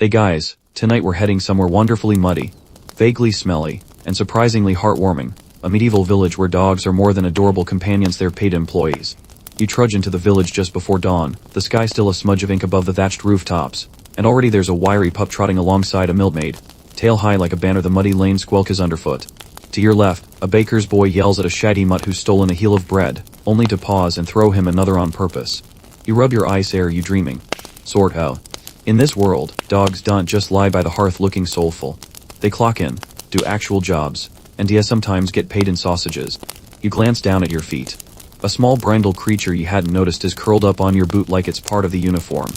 Hey guys, tonight we're heading somewhere wonderfully muddy, vaguely smelly, and surprisingly heartwarming, a medieval village where dogs are more than adorable companions, they're paid employees. You trudge into the village just before dawn, the sky still a smudge of ink above the thatched rooftops, and already there's a wiry pup trotting alongside a milkmaid, tail high like a banner, the muddy lane squelches underfoot. To your left, a baker's boy yells at a shaggy mutt who's stolen a heel of bread, only to pause and throw him another on purpose. You rub your eyes, are you dreaming? Sort of. In this world, dogs don't just lie by the hearth looking soulful. They clock in, do actual jobs, and sometimes get paid in sausages. You glance down at your feet. A small brindle creature you hadn't noticed is curled up on your boot like it's part of the uniform.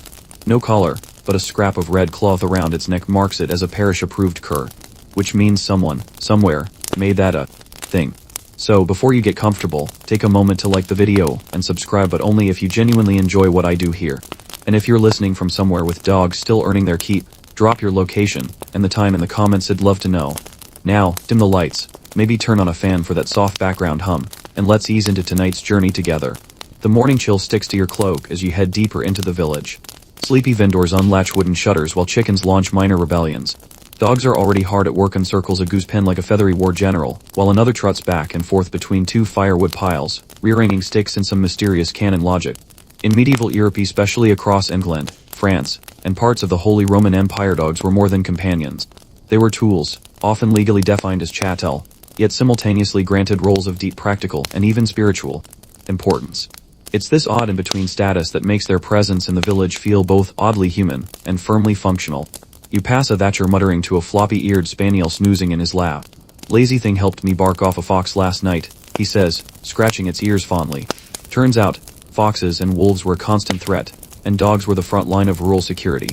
No collar, but a scrap of red cloth around its neck marks it as a parish-approved cur. Which means someone, somewhere, made that a thing. So before you get comfortable, take a moment to like the video and subscribe, but only if you genuinely enjoy what I do here. And if you're listening from somewhere with dogs still earning their keep, drop your location and the time in the comments, I'd love to know. Now, dim the lights, maybe turn on a fan for that soft background hum, and let's ease into tonight's journey together. The morning chill sticks to your cloak as you head deeper into the village. Sleepy vendors unlatch wooden shutters while chickens launch minor rebellions. Dogs are already hard at work and circles a goose pen like a feathery war general, while another trots back and forth between two firewood piles, rearranging sticks in some mysterious canon logic. In medieval Europe, especially across England, France, and parts of the Holy Roman Empire, dogs were more than companions. They were tools, often legally defined as chattel, yet simultaneously granted roles of deep practical and even spiritual importance. It's this odd in-between status that makes their presence in the village feel both oddly human and firmly functional. You pass a thatcher muttering to a floppy-eared spaniel snoozing in his lap. "Lazy thing helped me bark off a fox last night," he says, scratching its ears fondly. Turns out, foxes and wolves were a constant threat, and dogs were the front line of rural security.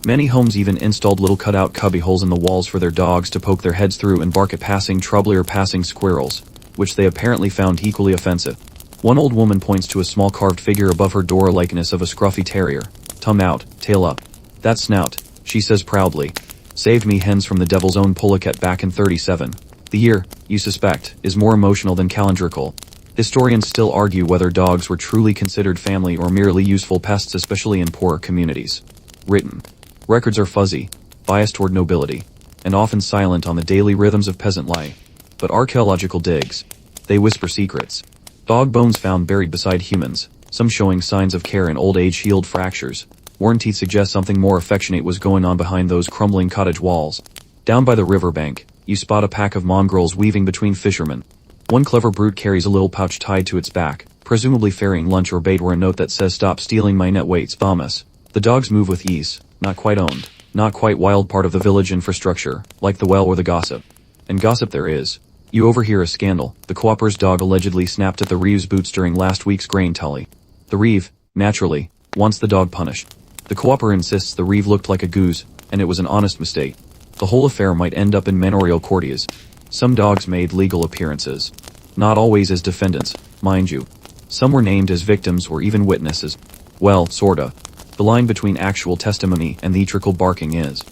Many homes even installed little cutout cubbyholes in the walls for their dogs to poke their heads through and bark at passing trouble or passing squirrels, which they apparently found equally offensive. One old woman points to a small carved figure above her door, likeness of a scruffy terrier. "Tongue out, tail up. That snout," she says proudly, "saved me hens from the devil's own polecat back in 37. The year, you suspect, is more emotional than calendrical. Historians still argue whether dogs were truly considered family or merely useful pests, especially in poorer communities. Written records are fuzzy, biased toward nobility, and often silent on the daily rhythms of peasant life. But archaeological digs, they whisper secrets. Dog bones found buried beside humans, some showing signs of care in old age, healed fractures. Worn teeth suggest something more affectionate was going on behind those crumbling cottage walls. Down by the riverbank, you spot a pack of mongrels weaving between fishermen. One clever brute carries a little pouch tied to its back, presumably ferrying lunch or bait, or a note that says, "Stop stealing my net weights, Thomas." The dogs move with ease, not quite owned, not quite wild, part of the village infrastructure, like the well or the gossip. And gossip there is. You overhear a scandal. The co-op's dog allegedly snapped at the Reeve's boots during last week's grain tally. The Reeve, naturally, wants the dog punished. The co-opper insists the Reeve looked like a goose, and it was an honest mistake. The whole affair might end up in manorial courtiers. Some dogs made legal appearances. Not always as defendants, mind you. Some were named as victims or even witnesses. Well, sorta. The line between actual testimony and theatrical barking is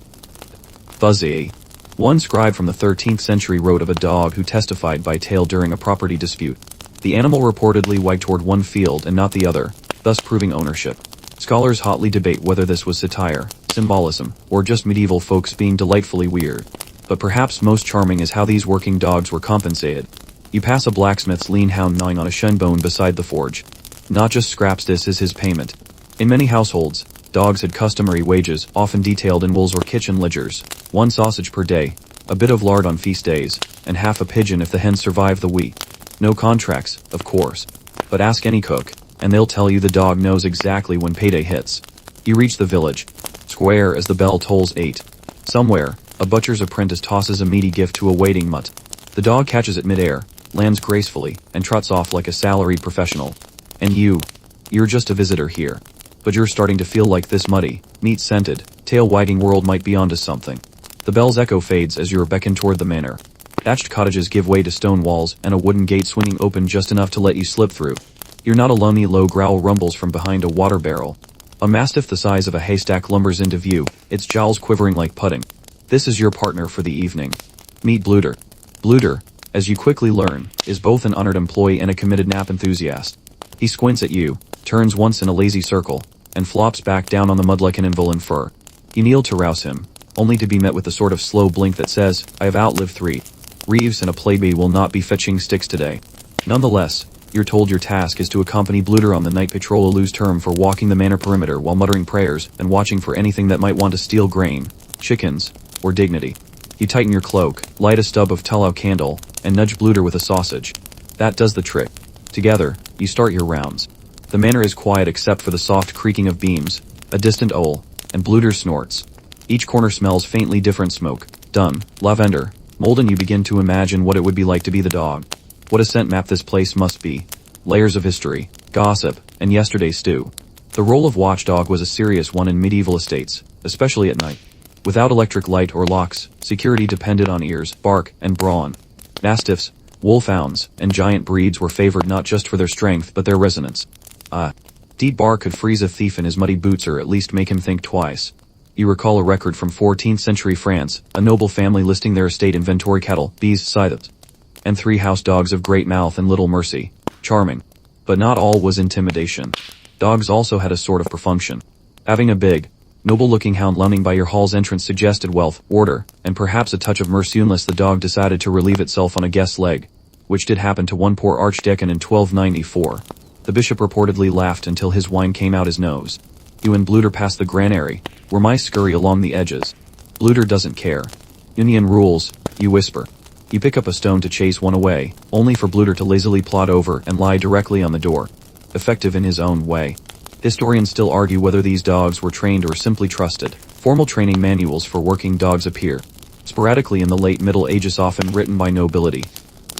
fuzzy. One scribe from the 13th century wrote of a dog who testified by tail during a property dispute. The animal reportedly wagged toward one field and not the other, thus proving ownership. Scholars hotly debate whether this was satire, symbolism, or just medieval folks being delightfully weird. But perhaps most charming is how these working dogs were compensated. You pass a blacksmith's lean hound gnawing on a shin bone beside the forge. Not just scraps, this is his payment. In many households, dogs had customary wages, often detailed in wills or kitchen ledgers. 1 sausage per day, a bit of lard on feast days, and half a pigeon if the hens survive the week. No contracts, of course. But ask any cook, and they'll tell you the dog knows exactly when payday hits. You reach the village square as the bell tolls 8. Somewhere, a butcher's apprentice tosses a meaty gift to a waiting mutt. The dog catches it midair, lands gracefully, and trots off like a salaried professional. And you're just a visitor here. But you're starting to feel like this muddy, meat-scented, tail-wagging world might be onto something. The bell's echo fades as you're beckoned toward the manor. Thatched cottages give way to stone walls and a wooden gate swinging open just enough to let you slip through. You're not alone. A low growl rumbles from behind a water barrel. A mastiff the size of a haystack lumbers into view, its jowls quivering like pudding. This is your partner for the evening. Meet Bluter. Bluter, as you quickly learn, is both an honored employee and a committed nap enthusiast. He squints at you, turns once in a lazy circle, and flops back down on the mud like an invalid fur. You kneel to rouse him, only to be met with the sort of slow blink that says, I have outlived 3 Reeves and a playbee will not be fetching sticks today. Nonetheless, you're told your task is to accompany Bluter on the night patrol, a loose term for walking the manor perimeter while muttering prayers and watching for anything that might want to steal grain, chickens, or dignity. You tighten your cloak, light a stub of tallow candle, and nudge Bluter with a sausage. That does the trick. Together, you start your rounds. The manor is quiet except for the soft creaking of beams, a distant owl, and Bluter snorts. Each corner smells faintly different: smoke, dung, lavender, mold, and you begin to imagine what it would be like to be the dog. What a scent map this place must be. Layers of history, gossip, and yesterday's stew. The role of watchdog was a serious one in medieval estates, especially at night. Without electric light or locks, security depended on ears, bark, and brawn. Mastiffs, wolfhounds, and giant breeds were favored not just for their strength but their resonance. Deep bark could freeze a thief in his muddy boots, or at least make him think twice. You recall a record from 14th century France, a noble family listing their estate inventory: cattle, bees, scythes, and 3 house dogs of great mouth and little mercy. Charming. But not all was intimidation. Dogs also had a sort of perfunction. Having a big, noble-looking hound lounging by your hall's entrance suggested wealth, order, and perhaps a touch of mercy, unless the dog decided to relieve itself on a guest's leg, which did happen to one poor archdeacon in 1294. The bishop reportedly laughed until his wine came out his nose. You and Bluter pass the granary, where mice scurry along the edges. Bluter doesn't care. Union rules, you whisper. You pick up a stone to chase one away, only for Bluter to lazily plod over and lie directly on the door. Effective in his own way. Historians still argue whether these dogs were trained or simply trusted. Formal training manuals for working dogs appear, sporadically in the late Middle Ages, often written by nobility,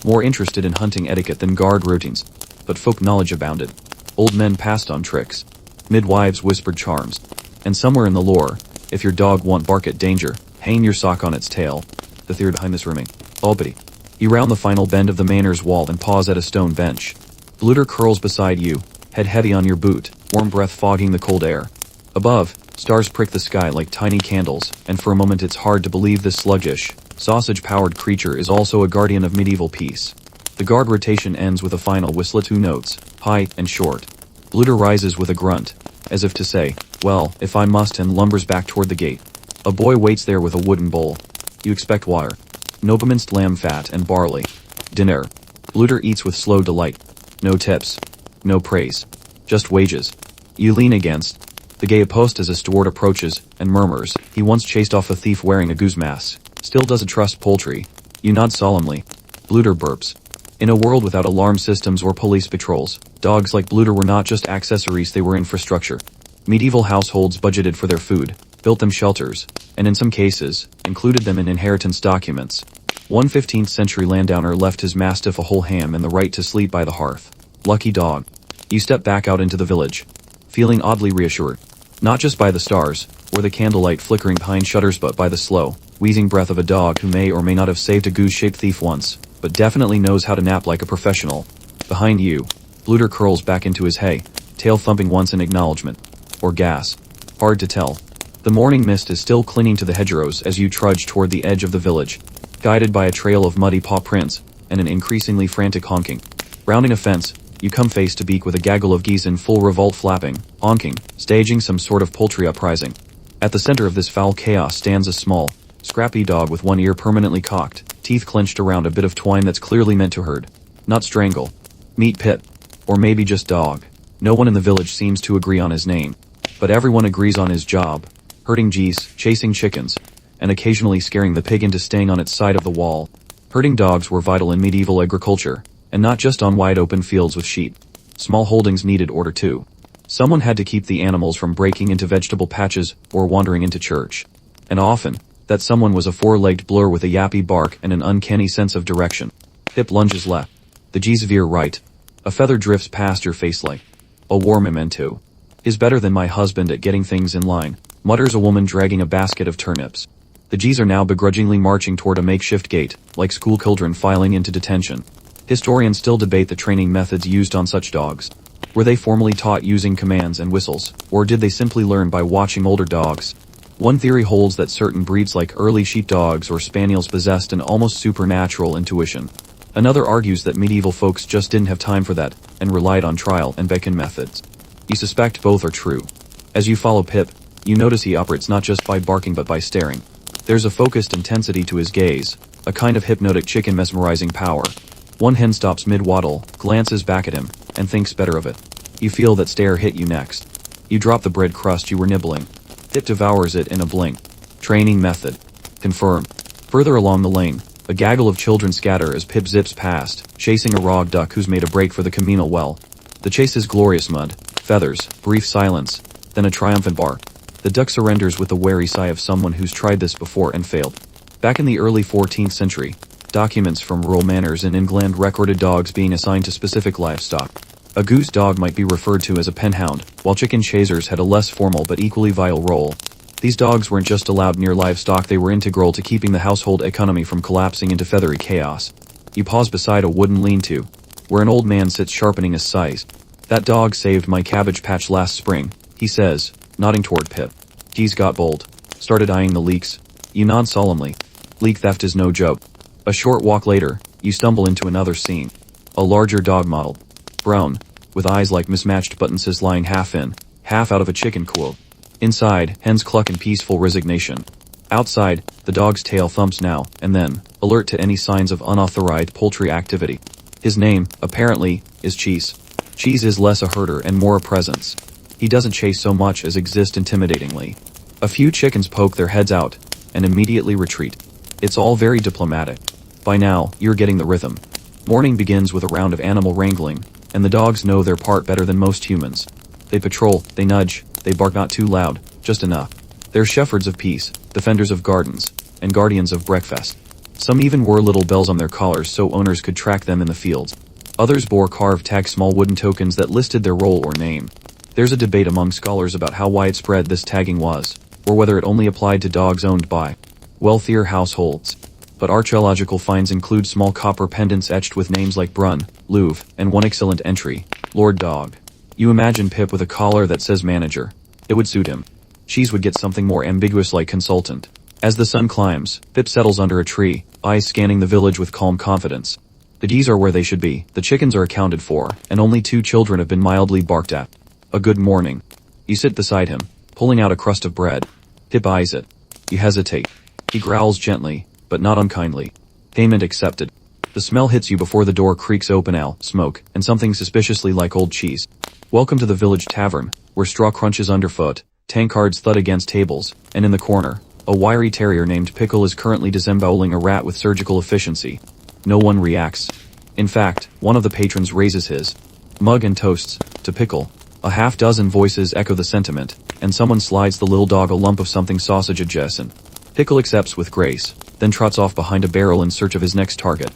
more interested in hunting etiquette than guard routines. But folk knowledge abounded. Old men passed on tricks. Midwives whispered charms. And somewhere in the lore, if your dog won't bark at danger, hang your sock on its tail. The theory behind this rimming. Albity. You round the final bend of the manor's wall and pause at a stone bench. Bluter curls beside you, head heavy on your boot, warm breath fogging the cold air. Above, stars prick the sky like tiny candles, and for a moment it's hard to believe this sluggish, sausage-powered creature is also a guardian of medieval peace. The guard rotation ends with a final whistle, 2 notes, high and short. Bluter rises with a grunt, as if to say, well, if I must, and lumbers back toward the gate. A boy waits there with a wooden bowl. You expect water. Noble minced lamb fat and barley. Dinner. Bluter eats with slow delight. No tips. No praise. Just wages. You lean against the gate post as a steward approaches and murmurs, he once chased off a thief wearing a goose mask. Still doesn't trust poultry. You nod solemnly. Bluter burps. In a world without alarm systems or police patrols, dogs like Bluter were not just accessories, they were infrastructure. Medieval households budgeted for their food, built them shelters, and in some cases, included them in inheritance documents. One 15th century landowner left his mastiff a whole ham and the right to sleep by the hearth. Lucky dog. You step back out into the village, feeling oddly reassured. Not just by the stars, or the candlelight flickering behind shutters, but by the slow, wheezing breath of a dog who may or may not have saved a goose-shaped thief once, but definitely knows how to nap like a professional. Behind you, Bluter curls back into his hay, tail thumping once in acknowledgement. Or gas. Hard to tell. The morning mist is still clinging to the hedgerows as you trudge toward the edge of the village, guided by a trail of muddy paw prints and an increasingly frantic honking. Rounding a fence, you come face to beak with a gaggle of geese in full revolt, flapping, honking, staging some sort of poultry uprising. At the center of this foul chaos stands a small, scrappy dog with one ear permanently cocked, teeth clenched around a bit of twine that's clearly meant to herd, not strangle. Meet Pip. Or maybe just dog. No one in the village seems to agree on his name, but everyone agrees on his job: herding geese, chasing chickens, and occasionally scaring the pig into staying on its side of the wall. Herding dogs were vital in medieval agriculture, and not just on wide open fields with sheep. Small holdings needed order too. Someone had to keep the animals from breaking into vegetable patches or wandering into church. And often, that someone was a four-legged blur with a yappy bark and an uncanny sense of direction. Pip lunges left. The G's veer right. A feather drifts past your face like a war memento. Is better than my husband at getting things in line, mutters a woman dragging a basket of turnips. The G's are now begrudgingly marching toward a makeshift gate, like school children filing into detention. Historians still debate the training methods used on such dogs. Were they formally taught using commands and whistles, or did they simply learn by watching older dogs? One theory holds that certain breeds like early sheepdogs or spaniels possessed an almost supernatural intuition. Another argues that medieval folks just didn't have time for that, and relied on trial and beckon methods. You suspect both are true. As you follow Pip, You notice he operates not just by barking but by staring. There's a focused intensity to his gaze, a kind of hypnotic chicken mesmerizing power. One hen stops mid-waddle, glances back at him, and thinks better of it. You feel that stare hit you next. You drop the bread crust you were nibbling. It devours it in a blink. Training method. Confirmed. Further along the lane, a gaggle of children scatter as Pip zips past, chasing a raw duck who's made a break for the communal well. The chase is glorious mud, feathers, brief silence, then a triumphant bark. The duck surrenders with the wary sigh of someone who's tried this before and failed. Back in the early 14th century, documents from rural manors in England recorded dogs being assigned to specific livestock. A goose dog might be referred to as a penhound, while chicken chasers had a less formal but equally vital role. These dogs weren't just allowed near livestock, they were integral to keeping the household economy from collapsing into feathery chaos. You pause beside a wooden lean-to, where an old man sits sharpening his scythe. "That dog saved my cabbage patch last spring," he says, nodding toward Pip. He's got bold. Started eyeing the leaks. You nod solemnly. Leak theft is no joke. A short walk later, you stumble into another scene. A larger dog model. Brown, with eyes like mismatched buttons, is lying half in, half out of a chicken coop. Inside, hens cluck in peaceful resignation. Outside, the dog's tail thumps now and then, alert to any signs of unauthorized poultry activity. His name, apparently, is Cheese. Cheese is less a herder and more a presence. He doesn't chase so much as exist intimidatingly. A few chickens poke their heads out and immediately retreat. It's all very diplomatic. By now, you're getting the rhythm. Morning begins with a round of animal wrangling, and the dogs know their part better than most humans. They patrol, they nudge, they bark not too loud, just enough. They're shepherds of peace, defenders of gardens, and guardians of breakfast. Some even wore little bells on their collars so owners could track them in the fields. Others bore carved tags, small wooden tokens that listed their role or name. There's a debate among scholars about how widespread this tagging was, or whether it only applied to dogs owned by wealthier households. But archaeological finds include small copper pendants etched with names like Brun, Louvre, and one excellent entry, Lord Dog. You imagine Pip with a collar that says manager. It would suit him. Cheese would get something more ambiguous like consultant. As the sun climbs, Pip settles under a tree, eyes scanning the village with calm confidence. The geese are where they should be, the chickens are accounted for, and only 2 children have been mildly barked at. A good morning. You sit beside him, pulling out a crust of bread. Pip eyes it. You hesitate. He growls gently, but not unkindly. Payment accepted. The smell hits you before the door creaks open. Smoke, and something suspiciously like old cheese. Welcome to the village tavern, where straw crunches underfoot, tankards thud against tables, and in the corner, a wiry terrier named Pickle is currently disemboweling a rat with surgical efficiency. No one reacts. In fact, one of the patrons raises his mug and toasts to Pickle. A half-dozen voices echo the sentiment, and someone slides the little dog a lump of something sausage adjacent. Pickle accepts with grace, then trots off behind a barrel in search of his next target.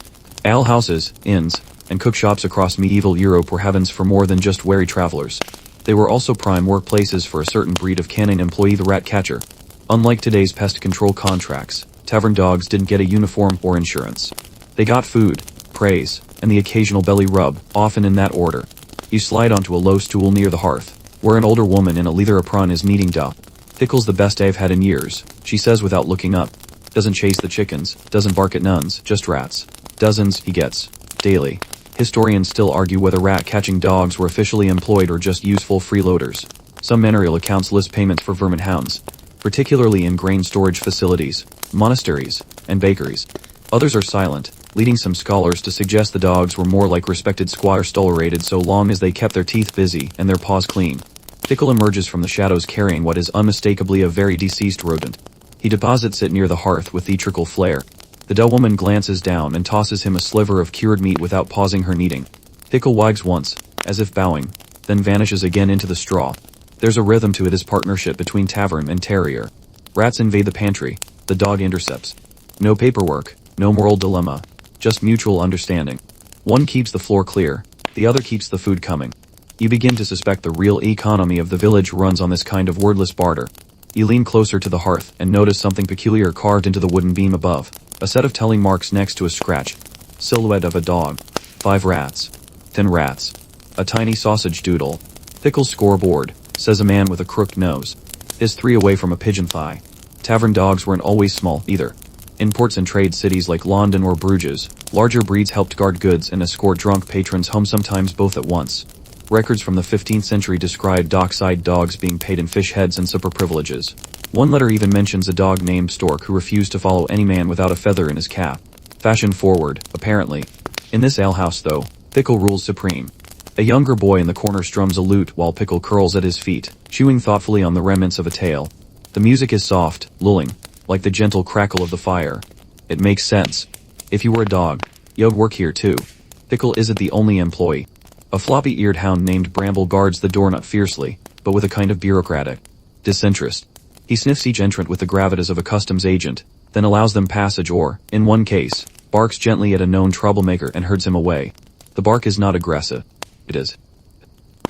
Alehouses, inns, and cookshops across medieval Europe were heavens for more than just wary travelers. They were also prime workplaces for a certain breed of canine employee, the rat catcher. Unlike today's pest control contracts, tavern dogs didn't get a uniform or insurance. They got food, praise, and the occasional belly rub, often in that order. You slide onto a low stool near the hearth, where an older woman in a leather apron is kneading dough. "Pickle's the best I've had in years," she says without looking up. Doesn't chase the chickens, doesn't bark at nuns, just rats. Dozens he gets. Daily. Historians still argue whether rat-catching dogs were officially employed or just useful freeloaders. Some manorial accounts list payments for vermin hounds, particularly in grain storage facilities, monasteries, and bakeries. Others are silent, leading some scholars to suggest the dogs were more like respected squires, tolerated so long as they kept their teeth busy and their paws clean. Pickle emerges from the shadows carrying what is unmistakably a very deceased rodent. He deposits it near the hearth with theatrical flair. The dough woman glances down and tosses him a sliver of cured meat without pausing her kneading. Pickle wags once, as if bowing, then vanishes again into the straw. There's a rhythm to it, as partnership between tavern and terrier. Rats invade the pantry, the dog intercepts. No paperwork, no moral dilemma, just mutual understanding. One keeps the floor clear, the other keeps the food coming. You begin to suspect the real economy of the village runs on this kind of wordless barter. You lean closer to the hearth and notice something peculiar carved into the wooden beam above. A set of telling marks next to a scratch. Silhouette of a dog. 5 rats. 10 rats. A tiny sausage doodle. Pickle's scoreboard, says a man with a crooked nose. Is 3 away from a pigeon thigh. Tavern dogs weren't always small, either. In ports and trade cities like London or Bruges, larger breeds helped guard goods and escort drunk patrons home, sometimes both at once. Records from the 15th century describe dockside dogs being paid in fish heads and super privileges. One letter even mentions a dog named Stork who refused to follow any man without a feather in his cap. Fashion forward, apparently. In this alehouse though, Pickle rules supreme. A younger boy in the corner strums a lute while Pickle curls at his feet, chewing thoughtfully on the remnants of a tail. The music is soft, lulling, like the gentle crackle of the fire. It makes sense. If you were a dog, you'd work here too. Pickle isn't the only employee. A floppy-eared hound named Bramble guards the door not fiercely, but with a kind of bureaucratic disinterest. He sniffs each entrant with the gravitas of a customs agent, then allows them passage or, in one case, barks gently at a known troublemaker and herds him away. The bark is not aggressive. It is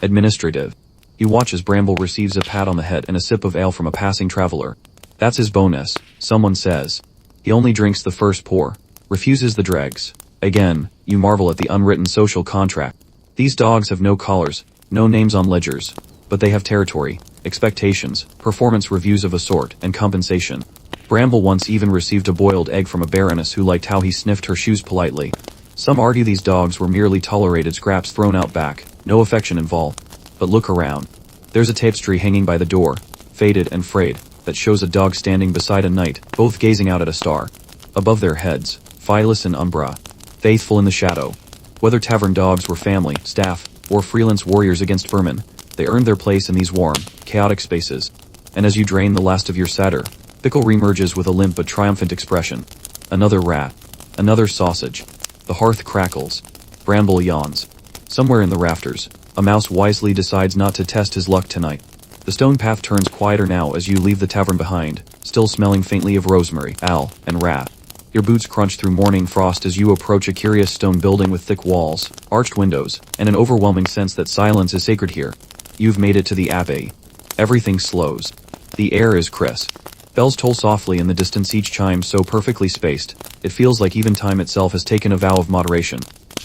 administrative. You watch as Bramble receives a pat on the head and a sip of ale from a passing traveler. That's his bonus, someone says. He only drinks the first pour, refuses the dregs. Again, you marvel at the unwritten social contract. These dogs have no collars, no names on ledgers, but they have territory, expectations, performance reviews of a sort, and compensation. Bramble once even received a boiled egg from a baroness who liked how he sniffed her shoes politely. Some argue these dogs were merely tolerated scraps thrown out back, no affection involved. But look around. There's a tapestry hanging by the door, faded and frayed, that shows a dog standing beside a knight, both gazing out at a star. Above their heads, Phyllis and Umbra, faithful in the shadow. Whether tavern dogs were family, staff, or freelance warriors against vermin, they earned their place in these warm, chaotic spaces. And as you drain the last of your satyr, Pickle reemerges with a limp but triumphant expression. Another rat. Another sausage. The hearth crackles. Bramble yawns. Somewhere in the rafters, a mouse wisely decides not to test his luck tonight. The stone path turns quieter now as you leave the tavern behind, still smelling faintly of rosemary, ale, and rat. Your boots crunch through morning frost as you approach a curious stone building with thick walls, arched windows, and an overwhelming sense that silence is sacred here. You've made it to the abbey. Everything slows. The air is crisp. Bells toll softly in the distance, each chime so perfectly spaced, it feels like even time itself has taken a vow of moderation.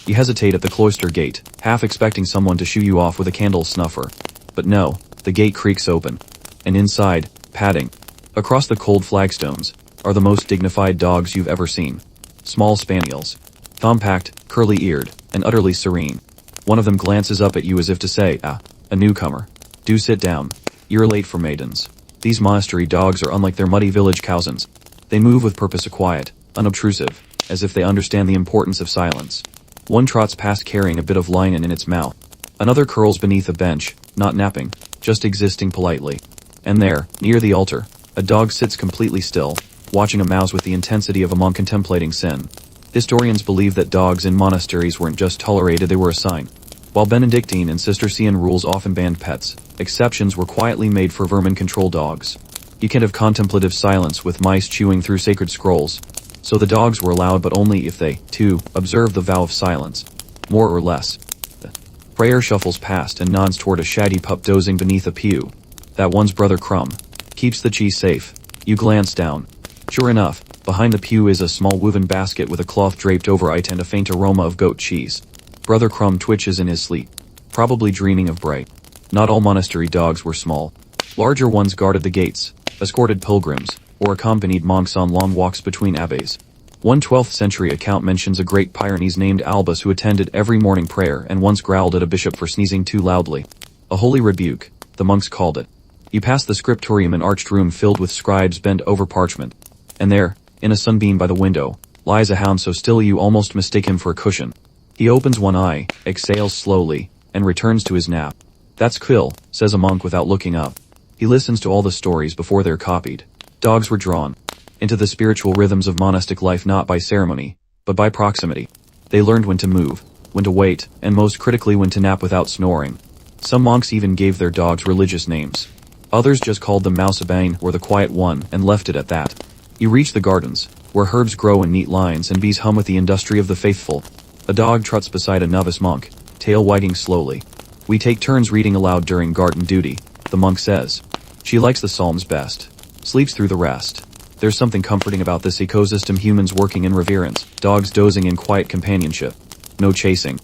You hesitate at the cloister gate, half expecting someone to shoo you off with a candle snuffer. But no, the gate creaks open. And inside, padding across the cold flagstones, are the most dignified dogs you've ever seen. Small spaniels. Compact, curly-eared, and utterly serene. One of them glances up at you as if to say, "Ah, a newcomer. Do sit down. You're late for maidens." These monastery dogs are unlike their muddy village cousins. They move with purpose, quiet, unobtrusive, as if they understand the importance of silence. One trots past carrying a bit of linen in its mouth. Another curls beneath a bench, not napping, just existing politely. And there, near the altar, a dog sits completely still, watching a mouse with the intensity of a monk contemplating sin. Historians believe that dogs in monasteries weren't just tolerated, they were a sign. While Benedictine and Cistercian rules often banned pets, exceptions were quietly made for vermin control dogs. You can't have contemplative silence with mice chewing through sacred scrolls. So the dogs were allowed, but only if they, too, observed the vow of silence. More or less. The prayer shuffles past and nods toward a shaggy pup dozing beneath a pew. That one's Brother Crumb. Keeps the cheese safe. You glance down. Sure enough, behind the pew is a small woven basket with a cloth draped over it and a faint aroma of goat cheese. Brother Crumb twitches in his sleep, probably dreaming of Bray. Not all monastery dogs were small. Larger ones guarded the gates, escorted pilgrims, or accompanied monks on long walks between abbeys. One 12th century account mentions a great Pyrenees named Albus who attended every morning prayer and once growled at a bishop for sneezing too loudly. A holy rebuke, the monks called it. You pass the scriptorium, an arched room filled with scribes bent over parchment. And there, in a sunbeam by the window, lies a hound so still you almost mistake him for a cushion. He opens one eye, exhales slowly, and returns to his nap. "That's Quill," says a monk without looking up. He listens to all the stories before they're copied. Dogs were drawn into the spiritual rhythms of monastic life not by ceremony, but by proximity. They learned when to move, when to wait, and most critically when to nap without snoring. Some monks even gave their dogs religious names. Others just called them Mousebane or the Quiet One and left it at that. You reach the gardens, where herbs grow in neat lines and bees hum with the industry of the faithful. A dog trots beside a novice monk, tail wagging slowly. "We take turns reading aloud during garden duty," the monk says. "She likes the psalms best. Sleeps through the rest." There's something comforting about this ecosystem, humans working in reverence, dogs dozing in quiet companionship. No chasing.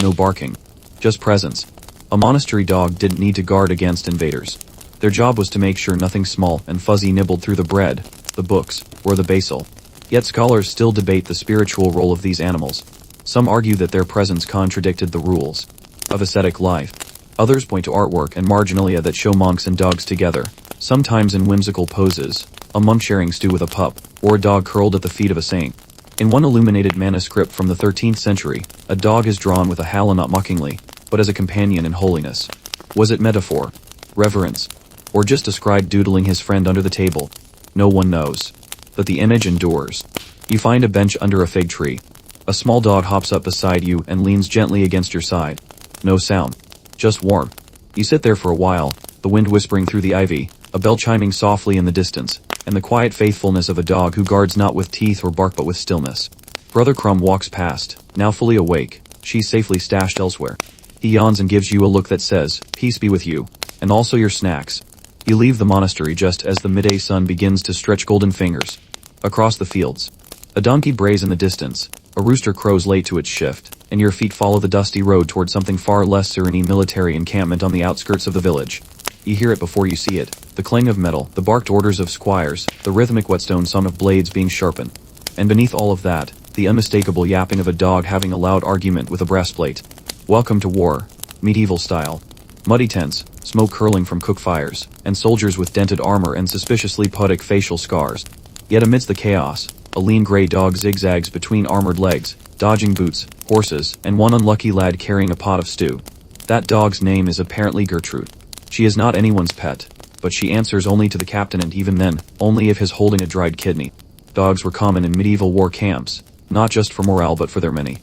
No barking. Just presence. A monastery dog didn't need to guard against invaders. Their job was to make sure nothing small and fuzzy nibbled through the bread, the books, or the basil. Yet scholars still debate the spiritual role of these animals. Some argue that their presence contradicted the rules of ascetic life. Others point to artwork and marginalia that show monks and dogs together, sometimes in whimsical poses, a monk sharing stew with a pup, or a dog curled at the feet of a saint. In one illuminated manuscript from the 13th century, a dog is drawn with a howl not mockingly, but as a companion in holiness. Was it metaphor, reverence, or just a scribe doodling his friend under the table? No one knows. But the image endures. You find a bench under a fig tree. A small dog hops up beside you and leans gently against your side. No sound. Just warmth. You sit there for a while, the wind whispering through the ivy, a bell chiming softly in the distance, and the quiet faithfulness of a dog who guards not with teeth or bark but with stillness. Brother Crumb walks past, now fully awake, she's safely stashed elsewhere. He yawns and gives you a look that says, "Peace be with you," and also your snacks. You leave the monastery just as the midday sun begins to stretch golden fingers. Across the fields, a donkey brays in the distance, a rooster crows late to its shift, and your feet follow the dusty road toward something far less serene, military encampment on the outskirts of the village. You hear it before you see it, the clang of metal, the barked orders of squires, the rhythmic whetstone song of blades being sharpened. And beneath all of that, the unmistakable yapping of a dog having a loud argument with a brass plate. Welcome to war, medieval style. Muddy tents, smoke curling from cook fires, and soldiers with dented armor and suspiciously pudic facial scars. Yet amidst the chaos, a lean gray dog zigzags between armored legs, dodging boots, horses, and one unlucky lad carrying a pot of stew. That dog's name is apparently Gertrude. She is not anyone's pet, but she answers only to the captain, and even then, only if he's holding a dried kidney. Dogs were common in medieval war camps, not just for morale but for their many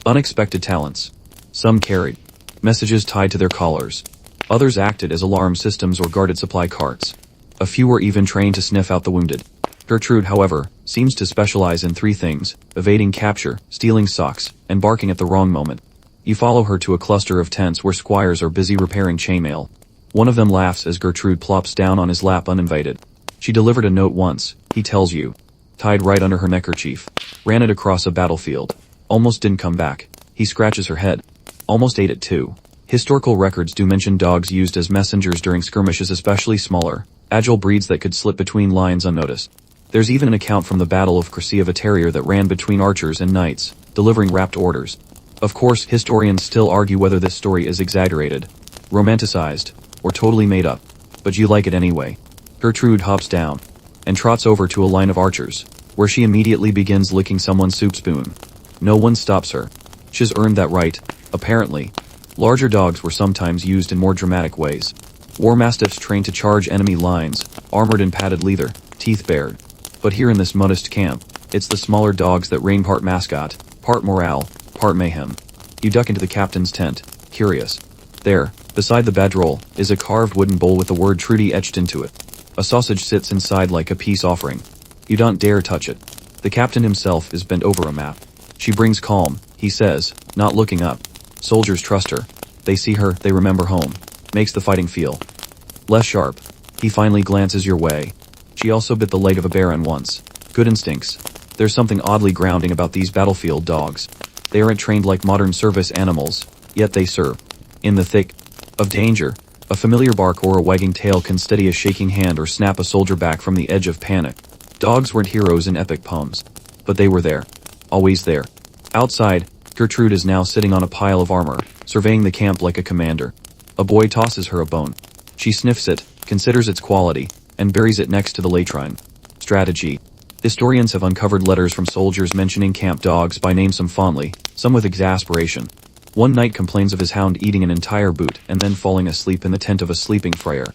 unexpected talents. Some carried messages tied to their collars. Others acted as alarm systems or guarded supply carts. A few were even trained to sniff out the wounded. Gertrude, however, seems to specialize in three things: evading capture, stealing socks, and barking at the wrong moment. You follow her to a cluster of tents where squires are busy repairing chainmail. One of them laughs as Gertrude plops down on his lap uninvited. She delivered a note once, he tells you. Tied right under her neckerchief. Ran it across a battlefield. Almost didn't come back. He scratches her head. Almost ate it too. Historical records do mention dogs used as messengers during skirmishes, especially smaller, agile breeds that could slip between lines unnoticed. There's even an account from the Battle of Crecy of a terrier that ran between archers and knights, delivering rapt orders. Of course, historians still argue whether this story is exaggerated, romanticized, or totally made up. But you like it anyway. Gertrude hops down and trots over to a line of archers, where she immediately begins licking someone's soup spoon. No one stops her. She's earned that right, apparently. Larger dogs were sometimes used in more dramatic ways. War mastiffs trained to charge enemy lines, armored in padded leather, teeth bared. But here in this modest camp, it's the smaller dogs that reign, part mascot, part morale, part mayhem. You duck into the captain's tent, curious. There, beside the bedroll, is a carved wooden bowl with the word Trudy etched into it. A sausage sits inside like a peace offering. You don't dare touch it. The captain himself is bent over a map. She brings calm, he says, not looking up. Soldiers trust her. They see her, they remember home. Makes the fighting feel less sharp. He finally glances your way. She also bit the leg of a baron once. Good instincts. There's something oddly grounding about these battlefield dogs. They aren't trained like modern service animals, yet they serve. In the thick of danger, a familiar bark or a wagging tail can steady a shaking hand or snap a soldier back from the edge of panic. Dogs weren't heroes in epic poems, but they were there. Always there. Outside, Gertrude is now sitting on a pile of armor, surveying the camp like a commander. A boy tosses her a bone. She sniffs it, considers its quality, and buries it next to the latrine. Strategy. Historians have uncovered letters from soldiers mentioning camp dogs by name, some fondly, some with exasperation. One knight complains of his hound eating an entire boot and then falling asleep in the tent of a sleeping friar.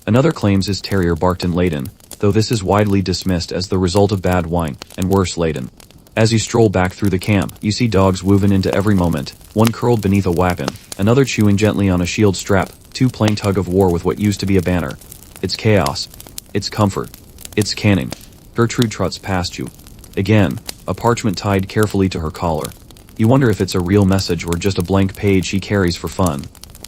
Another claims his terrier barked in Leyden, though this is widely dismissed as the result of bad wine, and worse, Leyden. As you stroll back through the camp, you see dogs woven into every moment, one curled beneath a weapon, another chewing gently on a shield strap, two playing tug of war with what used to be a banner. It's chaos. It's comfort. It's canning. Gertrude trots past you. Again, a parchment tied carefully to her collar. You wonder if it's a real message or just a blank page she carries for fun.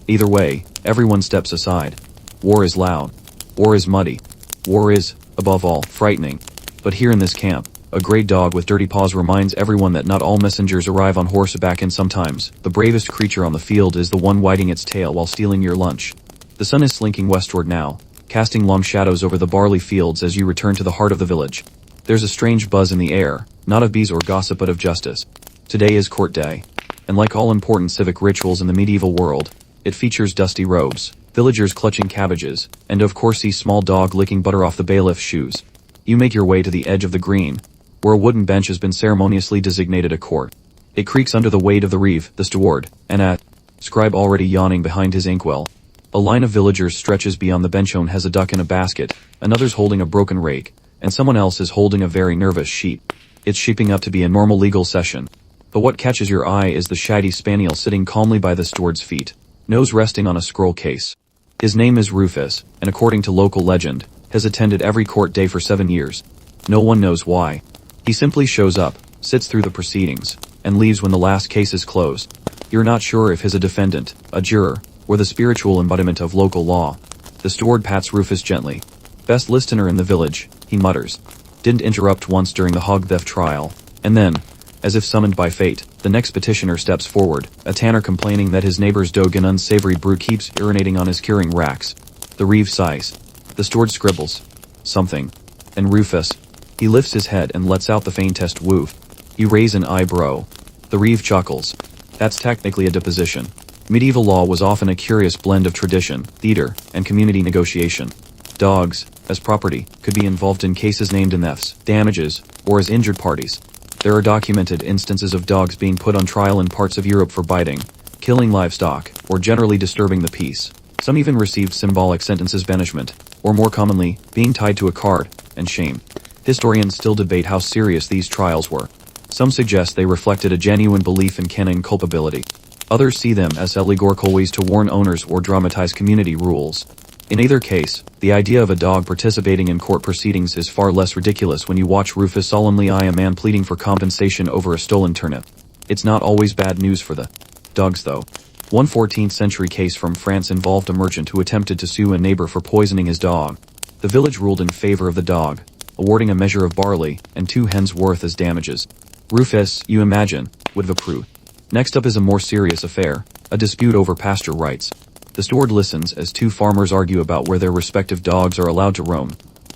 Either way, everyone steps aside. War is loud. War is muddy. War is, above all, frightening. But here in this camp, a great dog with dirty paws reminds everyone that not all messengers arrive on horseback, and sometimes, the bravest creature on the field is the one wagging its tail while stealing your lunch. The sun is slinking westward now, casting long shadows over the barley fields as you return to the heart of the village. There's a strange buzz in the air, not of bees or gossip but of justice. Today is court day, and like all important civic rituals in the medieval world, It features dusty robes, villagers clutching cabbages, and of course a small dog licking butter off the bailiff's shoes. You make your way to the edge of the green, where a wooden bench has been ceremoniously designated a court. It creaks under the weight of the reeve, the steward, and a scribe already yawning behind his inkwell. A line of villagers stretches beyond the bench. One has a duck in a basket, another's holding a broken rake, and someone else is holding a very nervous sheep. It's shaping up to be a normal legal session. But what catches your eye is the shaggy spaniel sitting calmly by the steward's feet, nose resting on a scroll case. His name is Rufus, and according to local legend, has attended every court day for 7 years. No one knows why. He simply shows up, sits through the proceedings, and leaves when the last case is closed. You're not sure if he's a defendant, a juror, or the spiritual embodiment of local law. The steward pats Rufus gently. Best listener in the village, he mutters. Didn't interrupt once during the hog theft trial. And then, as if summoned by fate, the next petitioner steps forward, a tanner complaining that his neighbor's dog, an unsavory brute, keeps urinating on his curing racks. The reeve sighs. The steward scribbles something. And Rufus, he lifts his head and lets out the faintest woof. You raise an eyebrow. The reeve chuckles. That's technically a deposition. Medieval law was often a curious blend of tradition, theater, and community negotiation. Dogs, as property, could be involved in cases named in thefts, damages, or as injured parties. There are documented instances of dogs being put on trial in parts of Europe for biting, killing livestock, or generally disturbing the peace. Some even received symbolic sentences, banishment, or more commonly, being tied to a cart, and shame. Historians still debate how serious these trials were. Some suggest they reflected a genuine belief in canon culpability. Others see them as allegorical ways to warn owners or dramatize community rules. In either case, the idea of a dog participating in court proceedings is far less ridiculous when you watch Rufus solemnly eye a man pleading for compensation over a stolen turnip. It's not always bad news for the dogs though. One 14th century case from France involved a merchant who attempted to sue a neighbor for poisoning his dog. The village ruled in favor of the dog, awarding a measure of barley and 2 hens' worth as damages. Rufus, you imagine, would have approved. Next up is a more serious affair, a dispute over pasture rights. The steward listens as 2 farmers argue about where their respective dogs are allowed to roam.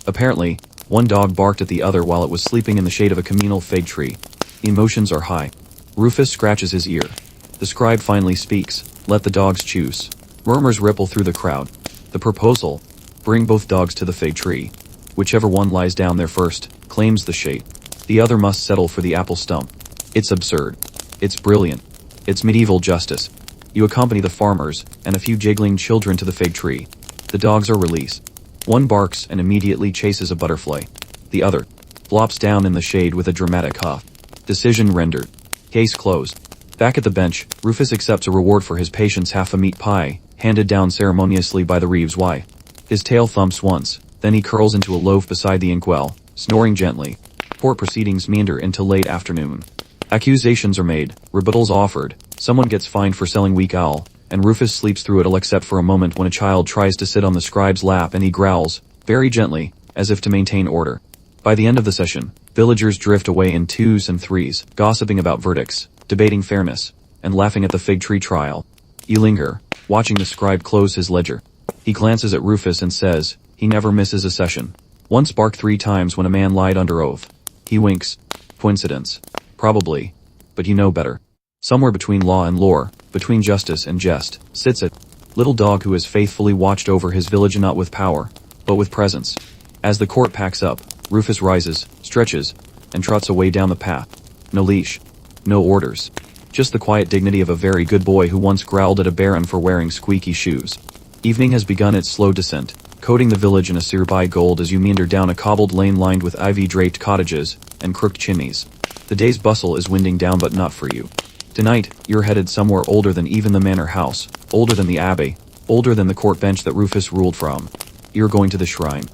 Apparently, one dog barked at the other while it was sleeping in the shade of a communal fig tree. Emotions are high. Rufus scratches his ear. The scribe finally speaks. Let the dogs choose. Murmurs ripple through the crowd. The proposal: bring both dogs to the fig tree. Whichever one lies down there first, claims the shade. The other must settle for the apple stump. It's absurd. It's brilliant. It's medieval justice. You accompany the farmers and a few jiggling children to the fig tree. The dogs are released. One barks and immediately chases a butterfly. The other flops down in the shade with a dramatic huff. Decision rendered. Case closed. Back at the bench, Rufus accepts a reward for his patience, half a meat pie, handed down ceremoniously by the reeve's wife. His tail thumps once, then he curls into a loaf beside the inkwell, snoring gently. Court proceedings meander into late afternoon. Accusations are made, rebuttals offered, someone gets fined for selling weak owl, and Rufus sleeps through it all except for a moment when a child tries to sit on the scribe's lap and he growls, very gently, as if to maintain order. By the end of the session, villagers drift away in 2s and 3s, gossiping about verdicts, debating fairness, and laughing at the fig tree trial. You linger, watching the scribe close his ledger. He glances at Rufus and says, he never misses a session. Once barked 3 times when a man lied under oath. He winks. Coincidence. Probably. But you know better. Somewhere between law and lore, between justice and jest, sits a little dog who has faithfully watched over his village, not with power, but with presence. As the court packs up, Rufus rises, stretches, and trots away down the path. No leash. No orders. Just the quiet dignity of a very good boy who once growled at a baron for wearing squeaky shoes. Evening has begun its slow descent, coating the village in a sere-by gold as you meander down a cobbled lane lined with ivy-draped cottages and crooked chimneys. The day's bustle is winding down, but not for you. Tonight, you're headed somewhere older than even the manor house, older than the abbey, older than the court bench that Rufus ruled from. You're going to the shrine.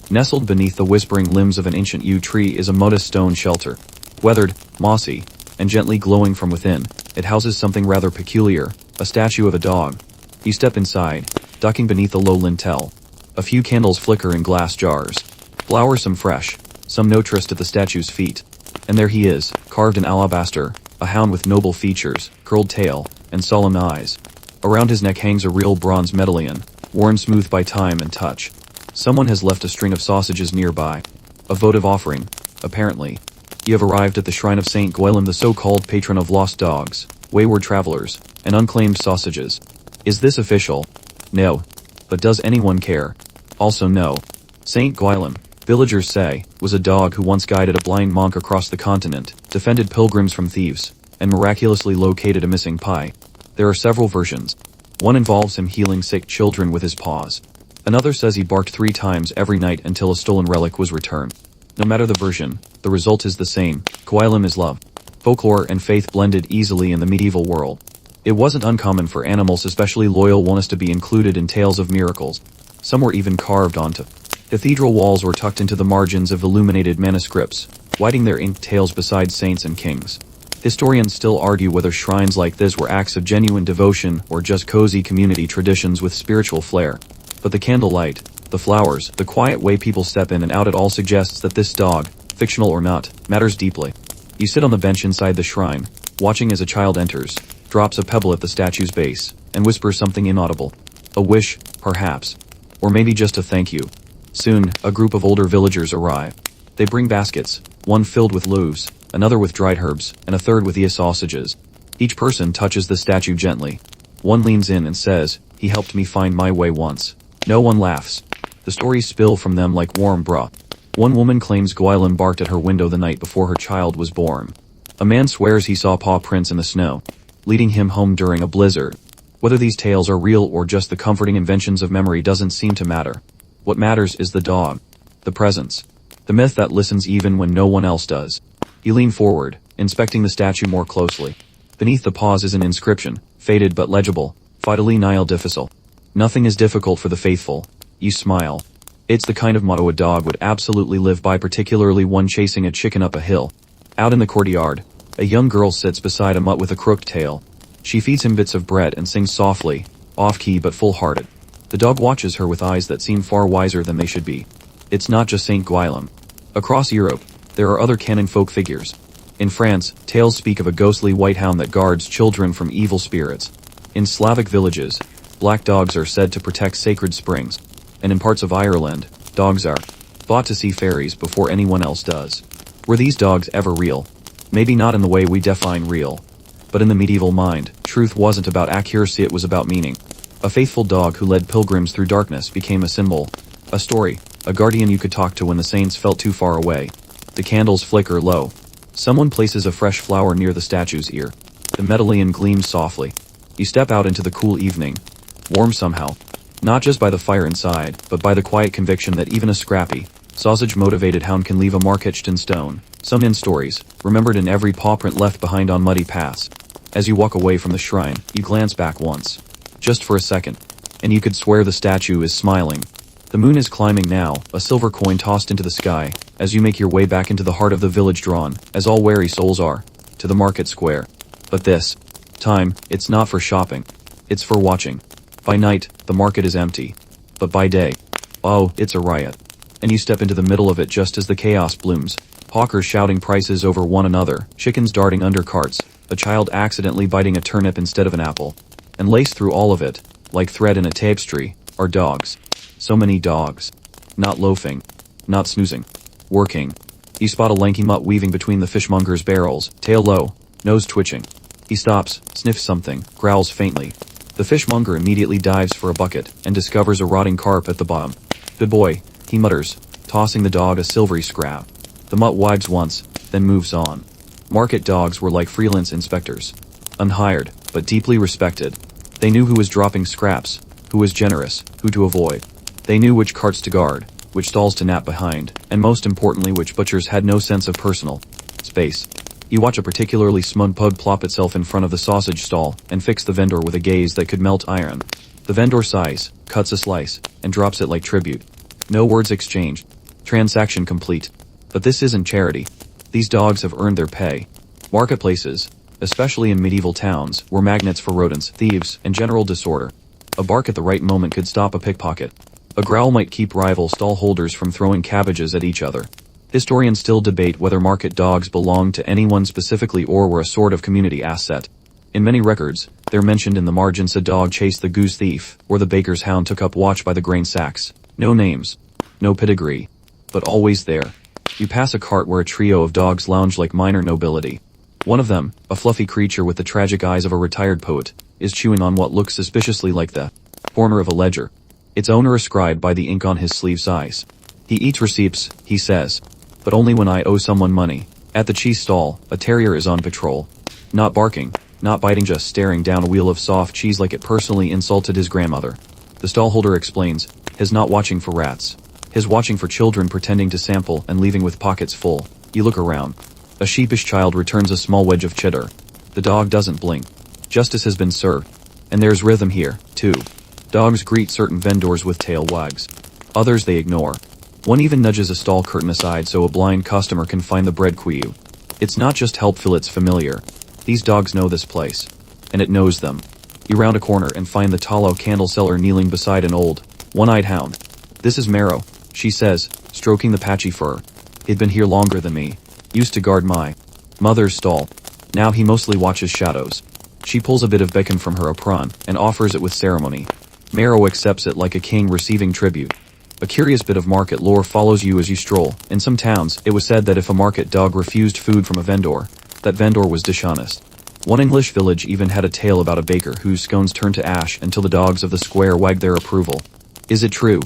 Nestled beneath the whispering limbs of an ancient yew tree is a modest stone shelter. Weathered, mossy, and gently glowing from within, it houses something rather peculiar, a statue of a dog. You step inside, ducking beneath the low lintel. A few candles flicker in glass jars. Flowers, some fresh, some no trust at the statue's feet. And there he is, carved in alabaster, a hound with noble features, curled tail, and solemn eyes. Around his neck hangs a real bronze medallion, worn smooth by time and touch. Someone has left a string of sausages nearby. A votive offering, apparently. You have arrived at the shrine of Saint Gwelym, the so-called patron of lost dogs, wayward travelers, and unclaimed sausages. Is this official? No. But does anyone care? Also no. Saint Guilem, villagers say, was a dog who once guided a blind monk across the continent, defended pilgrims from thieves, and miraculously located a missing pie. There are several versions. One involves him healing sick children with his paws. Another says he barked 3 times every night until a stolen relic was returned. No matter the version, the result is the same. Guilem is love. Folklore and faith blended easily in the medieval world. It wasn't uncommon for animals, especially loyal ones, to be included in tales of miracles. Some were even carved onto cathedral walls or tucked into the margins of illuminated manuscripts, writing their inked tales beside saints and kings. Historians still argue whether shrines like this were acts of genuine devotion or just cozy community traditions with spiritual flair. But the candlelight, the flowers, the quiet way people step in and out, it all suggests that this dog, fictional or not, matters deeply. You sit on the bench inside the shrine, watching as a child enters, drops a pebble at the statue's base, and whispers something inaudible. A wish, perhaps. Or maybe just a thank you. Soon, a group of older villagers arrive. They bring baskets, one filled with loaves, another with dried herbs, and a third with ear sausages. Each person touches the statue gently. One leans in and says, "He helped me find my way once." No one laughs. The stories spill from them like warm broth. One woman claims Guilem barked at her window the night before her child was born. A man swears he saw paw prints in the snow, leading him home during a blizzard. Whether these tales are real or just the comforting inventions of memory doesn't seem to matter. What matters is the dog. The presence. The myth that listens even when no one else does. You lean forward, inspecting the statue more closely. Beneath the paws is an inscription, faded but legible, Fideli nihil difficile. Nothing is difficult for the faithful. You smile. It's the kind of motto a dog would absolutely live by, particularly one chasing a chicken up a hill. Out in the courtyard, a young girl sits beside a mutt with a crooked tail. She feeds him bits of bread and sings softly, off-key but full-hearted. The dog watches her with eyes that seem far wiser than they should be. It's not just Saint Guilem. Across Europe, there are other canon folk figures. In France, tales speak of a ghostly white hound that guards children from evil spirits. In Slavic villages, black dogs are said to protect sacred springs. And in parts of Ireland, dogs are thought to see fairies before anyone else does. Were these dogs ever real? Maybe not in the way we define real. But in the medieval mind, truth wasn't about accuracy, it was about meaning. A faithful dog who led pilgrims through darkness became a symbol, a story, a guardian you could talk to when the saints felt too far away. The candles flicker low. Someone places a fresh flower near the statue's ear. The medallion gleams softly. You step out into the cool evening. Warm somehow. Not just by the fire inside, but by the quiet conviction that even a scrappy, sausage-motivated hound can leave a mark etched in stone. Some in stories, remembered in every paw print left behind on muddy paths. As you walk away from the shrine, you glance back once. Just for a second. And you could swear the statue is smiling. The moon is climbing now, a silver coin tossed into the sky, as you make your way back into the heart of the village, drawn, as all wary souls are, to the market square. But this time, it's not for shopping. It's for watching. By night, the market is empty. But by day, oh, it's a riot. And you step into the middle of it just as the chaos blooms. Hawkers shouting prices over one another, chickens darting under carts, a child accidentally biting a turnip instead of an apple. And laced through all of it, like thread in a tapestry, are dogs. So many dogs. Not loafing. Not snoozing. Working. You spot a lanky mutt weaving between the fishmonger's barrels, tail low, nose twitching. He stops, sniffs something, growls faintly. The fishmonger immediately dives for a bucket and discovers a rotting carp at the bottom. "Good boy," he mutters, tossing the dog a silvery scrap. The mutt wibes once, then moves on. Market dogs were like freelance inspectors. Unhired, but deeply respected. They knew who was dropping scraps, who was generous, who to avoid. They knew which carts to guard, which stalls to nap behind, and most importantly which butchers had no sense of personal space. You watch a particularly smug pug plop itself in front of the sausage stall and fix the vendor with a gaze that could melt iron. The vendor sighs, cuts a slice, and drops it like tribute. No words exchanged. Transaction complete. But this isn't charity. These dogs have earned their pay. Marketplaces, especially in medieval towns, were magnets for rodents, thieves, and general disorder. A bark at the right moment could stop a pickpocket. A growl might keep rival stall holders from throwing cabbages at each other. Historians still debate whether market dogs belonged to anyone specifically or were a sort of community asset. In many records, they're mentioned in the margins: a dog chased the goose thief, or the baker's hound took up watch by the grain sacks. No names. No pedigree. But always there. You pass a cart where a trio of dogs lounge like minor nobility. One of them, a fluffy creature with the tragic eyes of a retired poet, is chewing on what looks suspiciously like the corner of a ledger. Its owner is scribed by the ink on his sleeve size. He eats receipts, he says. But only when I owe someone money. At the cheese stall, a terrier is on patrol. Not barking, not biting, just staring down a wheel of soft cheese like it personally insulted his grandmother. The stallholder explains, his not watching for rats. His watching for children pretending to sample and leaving with pockets full. You look around. A sheepish child returns a small wedge of cheddar. The dog doesn't blink. Justice has been served. And there's rhythm here, too. Dogs greet certain vendors with tail wags. Others they ignore. One even nudges a stall curtain aside so a blind customer can find the bread queue. It's not just helpful, it's familiar. These dogs know this place. And it knows them. You round a corner and find the tallow candle seller kneeling beside an old, one-eyed hound. This is Marrow, she says, stroking the patchy fur. He'd been here longer than me. Used to guard my mother's stall. Now he mostly watches shadows. She pulls a bit of bacon from her apron and offers it with ceremony. Marrow accepts it like a king receiving tribute. A curious bit of market lore follows you as you stroll. In some towns, it was said that if a market dog refused food from a vendor, that vendor was dishonest. One English village even had a tale about a baker whose scones turned to ash until the dogs of the square wagged their approval. Is it true?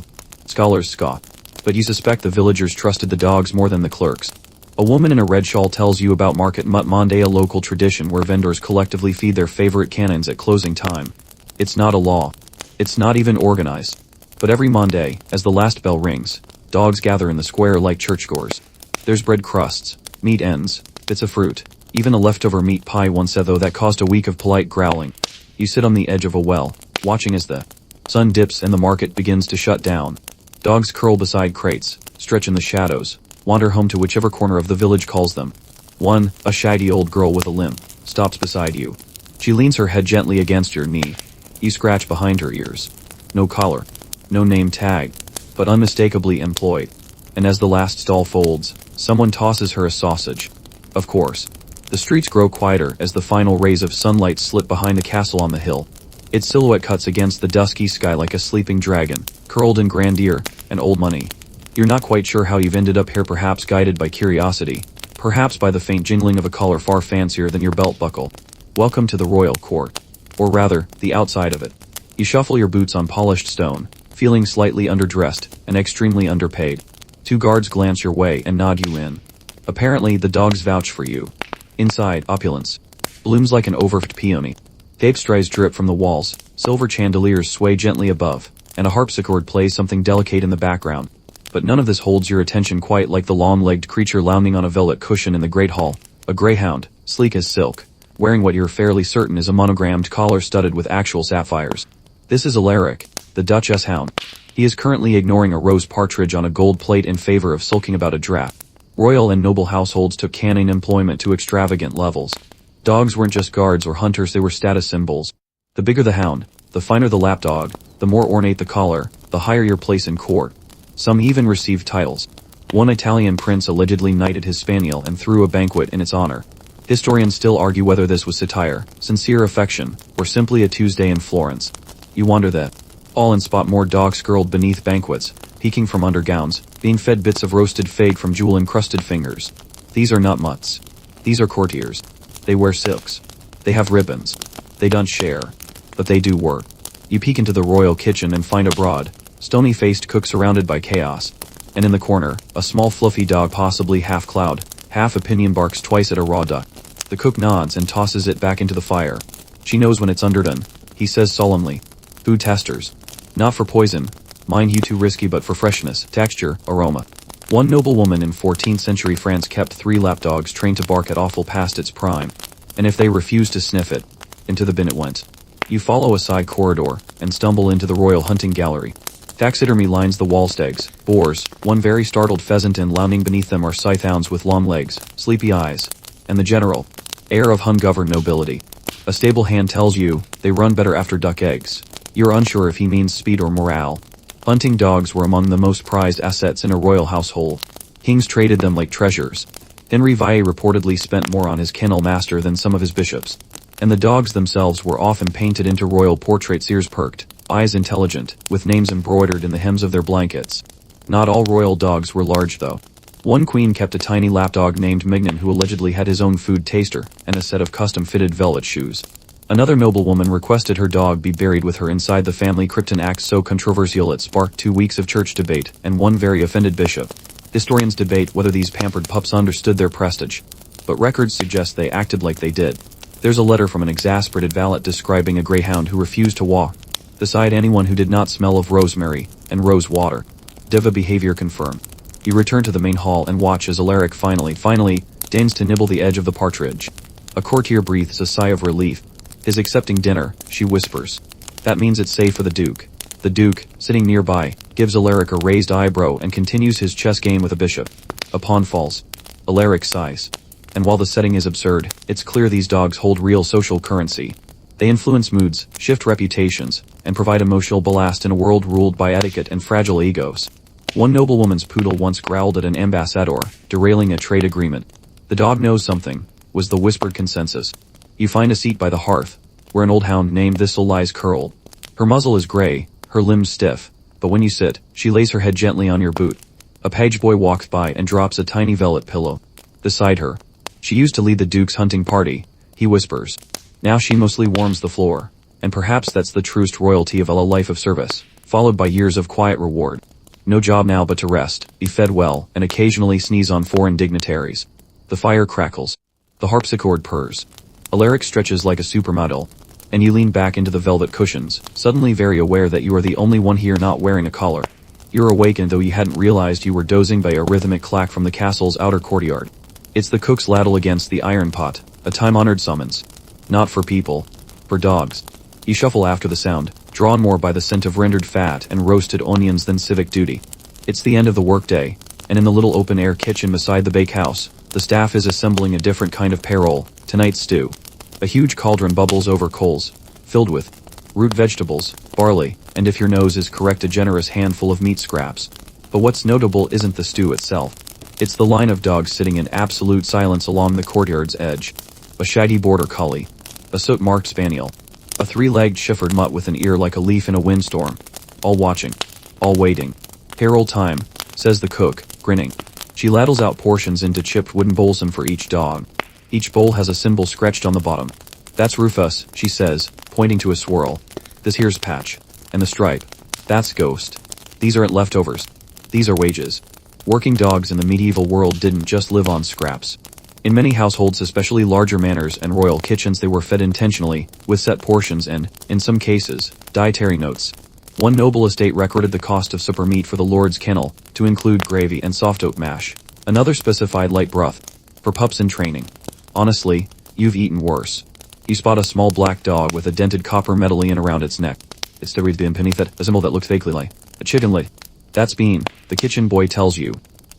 Scholars scoff. But you suspect the villagers trusted the dogs more than the clerks. A woman in a red shawl tells you about Market Monday, a local tradition where vendors collectively feed their favorite canons at closing time. It's not a law. It's not even organized. But every Monday, as the last bell rings, dogs gather in the square like churchgoers. There's bread crusts, meat ends, bits of fruit, even a leftover meat pie once though that caused a week of polite growling. You sit on the edge of a well, watching as the sun dips and the market begins to shut down. Dogs curl beside crates, stretch in the shadows, wander home to whichever corner of the village calls them. One, a shaggy old girl with a limp, stops beside you. She leans her head gently against your knee. You scratch behind her ears. No collar. No name tag, but unmistakably employed. And as the last stall folds, someone tosses her a sausage. Of course. The streets grow quieter as the final rays of sunlight slip behind the castle on the hill. Its silhouette cuts against the dusky sky like a sleeping dragon, curled in grandeur and old money. You're not quite sure how you've ended up here, perhaps guided by curiosity, perhaps by the faint jingling of a collar far fancier than your belt buckle. Welcome to the royal court. Or rather, the outside of it. You shuffle your boots on polished stone, feeling slightly underdressed and extremely underpaid. Two guards glance your way and nod you in. Apparently, the dogs vouch for you. Inside, opulence blooms like an overfed peony. Tapestries drip from the walls, silver chandeliers sway gently above, and a harpsichord plays something delicate in the background. But none of this holds your attention quite like the long-legged creature lounging on a velvet cushion in the great hall. A greyhound, sleek as silk, wearing what you're fairly certain is a monogrammed collar studded with actual sapphires. This is Alaric, the Duchess hound. He is currently ignoring a rose partridge on a gold plate in favor of sulking about a draft. Royal and noble households took canine employment to extravagant levels. Dogs weren't just guards or hunters, they were status symbols. The bigger the hound, the finer the lapdog, the more ornate the collar, the higher your place in court. Some even received titles. One Italian prince allegedly knighted his spaniel and threw a banquet in its honor. Historians still argue whether this was satire, sincere affection, or simply a Tuesday in Florence. You wonder that. All in spot more dogs curled beneath banquets, peeking from under gowns, being fed bits of roasted fig from jewel-encrusted fingers. These are not mutts. These are courtiers. They wear silks. They have ribbons. They don't share. But they do work. You peek into the royal kitchen and find a broad, stony-faced cook surrounded by chaos. And in the corner, a small fluffy dog, possibly half cloud, half opinion, barks twice at a raw duck. The cook nods and tosses it back into the fire. She knows when it's underdone, he says solemnly. Food testers. Not for poison. Mind you, too risky, but for freshness, texture, aroma. One noblewoman in 14th century France kept 3 lapdogs trained to bark at offal past its prime. And if they refused to sniff it, into the bin it went. You follow a side corridor and stumble into the royal hunting gallery. Taxidermy lines the wall, stags, boars, one very startled pheasant, and lounging beneath them are scythounds with long legs, sleepy eyes, and the general air of ungoverned nobility. A stable hand tells you they run better after duck eggs. You're unsure if he means speed or morale. Hunting dogs were among the most prized assets in a royal household. Kings traded them like treasures. Henry VIII reportedly spent more on his kennel master than some of his bishops. And the dogs themselves were often painted into royal portraits, ears perked, eyes intelligent, with names embroidered in the hems of their blankets. Not all royal dogs were large though. One queen kept a tiny lapdog named Mignon who allegedly had his own food taster and a set of custom-fitted velvet shoes. Another noblewoman requested her dog be buried with her inside the family crypt, an act so controversial it sparked 2 weeks of church debate and one very offended bishop. Historians debate whether these pampered pups understood their prestige, but records suggest they acted like they did. There's a letter from an exasperated valet describing a greyhound who refused to walk beside anyone who did not smell of rosemary and rose water. Diva behavior confirmed. You return to the main hall and watch as Alaric finally deigns to nibble the edge of the partridge. A courtier breathes a sigh of relief. His accepting dinner, she whispers. That means it's safe for the Duke. The Duke, sitting nearby, gives Alaric a raised eyebrow and continues his chess game with a bishop. A pawn falls. Alaric sighs. And while the setting is absurd, it's clear these dogs hold real social currency. They influence moods, shift reputations, and provide emotional ballast in a world ruled by etiquette and fragile egos. One noblewoman's poodle once growled at an ambassador, derailing a trade agreement. The dog knows something, was the whispered consensus. You find a seat by the hearth, where an old hound named Thistle lies curled. Her muzzle is gray, her limbs stiff, but when you sit, she lays her head gently on your boot. A page boy walks by and drops a tiny velvet pillow beside her. She used to lead the Duke's hunting party, he whispers. Now she mostly warms the floor, and perhaps that's the truest royalty of a life of service, followed by years of quiet reward. No job now but to rest, be fed well, and occasionally sneeze on foreign dignitaries. The fire crackles. The harpsichord purrs. Alaric stretches like a supermodel, and you lean back into the velvet cushions, suddenly very aware that you are the only one here not wearing a collar. You're awakened though you hadn't realized you were dozing by a rhythmic clack from the castle's outer courtyard. It's the cook's ladle against the iron pot, a time-honored summons. Not for people, for dogs. You shuffle after the sound, drawn more by the scent of rendered fat and roasted onions than civic duty. It's the end of the workday, and in the little open-air kitchen beside the bakehouse, the staff is assembling a different kind of peril, tonight's stew. A huge cauldron bubbles over coals, filled with root vegetables, barley, and if your nose is correct, a generous handful of meat scraps. But what's notable isn't the stew itself. It's the line of dogs sitting in absolute silence along the courtyard's edge. A shaggy border collie, a soot-marked spaniel, a 3-legged Shefford mutt with an ear like a leaf in a windstorm. All watching, all waiting. Herald time, says the cook, grinning. She ladles out portions into chipped wooden bowls and for each dog. Each bowl has a symbol scratched on the bottom. That's Rufus, she says, pointing to a swirl. This here's Patch. And the stripe. That's Ghost. These aren't leftovers. These are wages. Working dogs in the medieval world didn't just live on scraps. In many households, especially larger manors and royal kitchens, they were fed intentionally, with set portions and, in some cases, dietary notes. One noble estate recorded the cost of supper meat for the lord's kennel, to include gravy and soft oat mash. Another specified light broth, for pups in training. Honestly, you've eaten worse. You spot a small black dog with a dented copper medallion around its neck. It's the beneath it, a symbol that looks vaguely like a chicken leg. That's Bean, the kitchen boy tells you.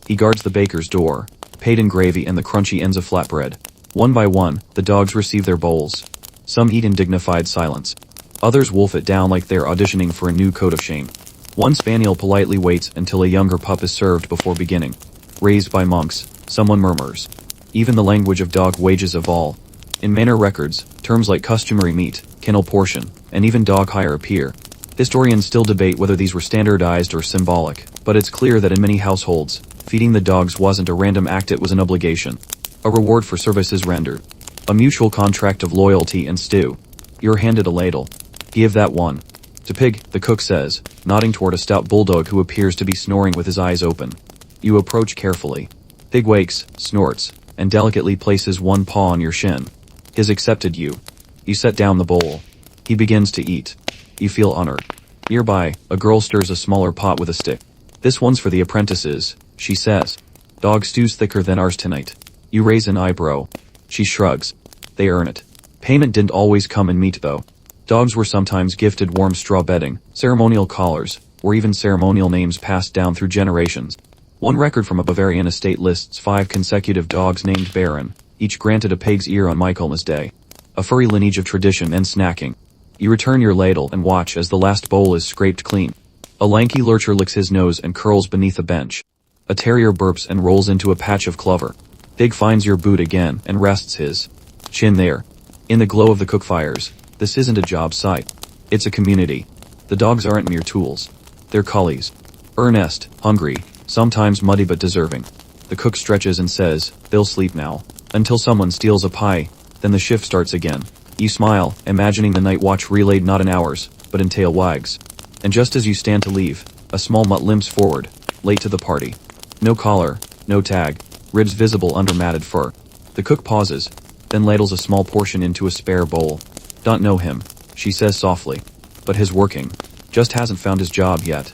He guards the baker's door, paid in gravy and the crunchy ends of flatbread. One by one, the dogs receive their bowls. Some eat in dignified silence. Others wolf it down like they're auditioning for a new coat of shame. One spaniel politely waits until a younger pup is served before beginning. Raised by monks, someone murmurs. Even the language of dog wages evolve. In manor records, terms like customary meat, kennel portion, and even dog hire appear. Historians still debate whether these were standardized or symbolic, but it's clear that in many households, feeding the dogs wasn't a random act, it was an obligation. A reward for services rendered. A mutual contract of loyalty and stew. You're handed a ladle. Give that one. To Pig, the cook says, nodding toward a stout bulldog who appears to be snoring with his eyes open. You approach carefully. Pig wakes, snorts, and delicately places one paw on your shin. His accepted you. You set down the bowl. He begins to eat. You feel honored. Nearby, a girl stirs a smaller pot with a stick. This one's for the apprentices, she says. Dog stew's thicker than ours tonight. You raise an eyebrow. She shrugs. They earn it. Payment didn't always come in meat though. Dogs were sometimes gifted warm straw bedding, ceremonial collars, or even ceremonial names passed down through generations. One record from a Bavarian estate lists 5 consecutive dogs named Baron, each granted a pig's ear on Michaelmas Day. A furry lineage of tradition and snacking. You return your ladle and watch as the last bowl is scraped clean. A lanky lurcher licks his nose and curls beneath a bench. A terrier burps and rolls into a patch of clover. Pig finds your boot again and rests his chin there. In the glow of the cook fires, this isn't a job site. It's a community. The dogs aren't mere tools. They're collies. Earnest, hungry, sometimes muddy but deserving. The cook stretches and says, they'll sleep now. Until someone steals a pie, then the shift starts again. You smile, imagining the night watch relayed not in hours, but in tail wags. And just as you stand to leave, a small mutt limps forward, late to the party. No collar, no tag, ribs visible under matted fur. The cook pauses, then ladles a small portion into a spare bowl. Don't know him, she says softly. But he's working. Just hasn't found his job yet.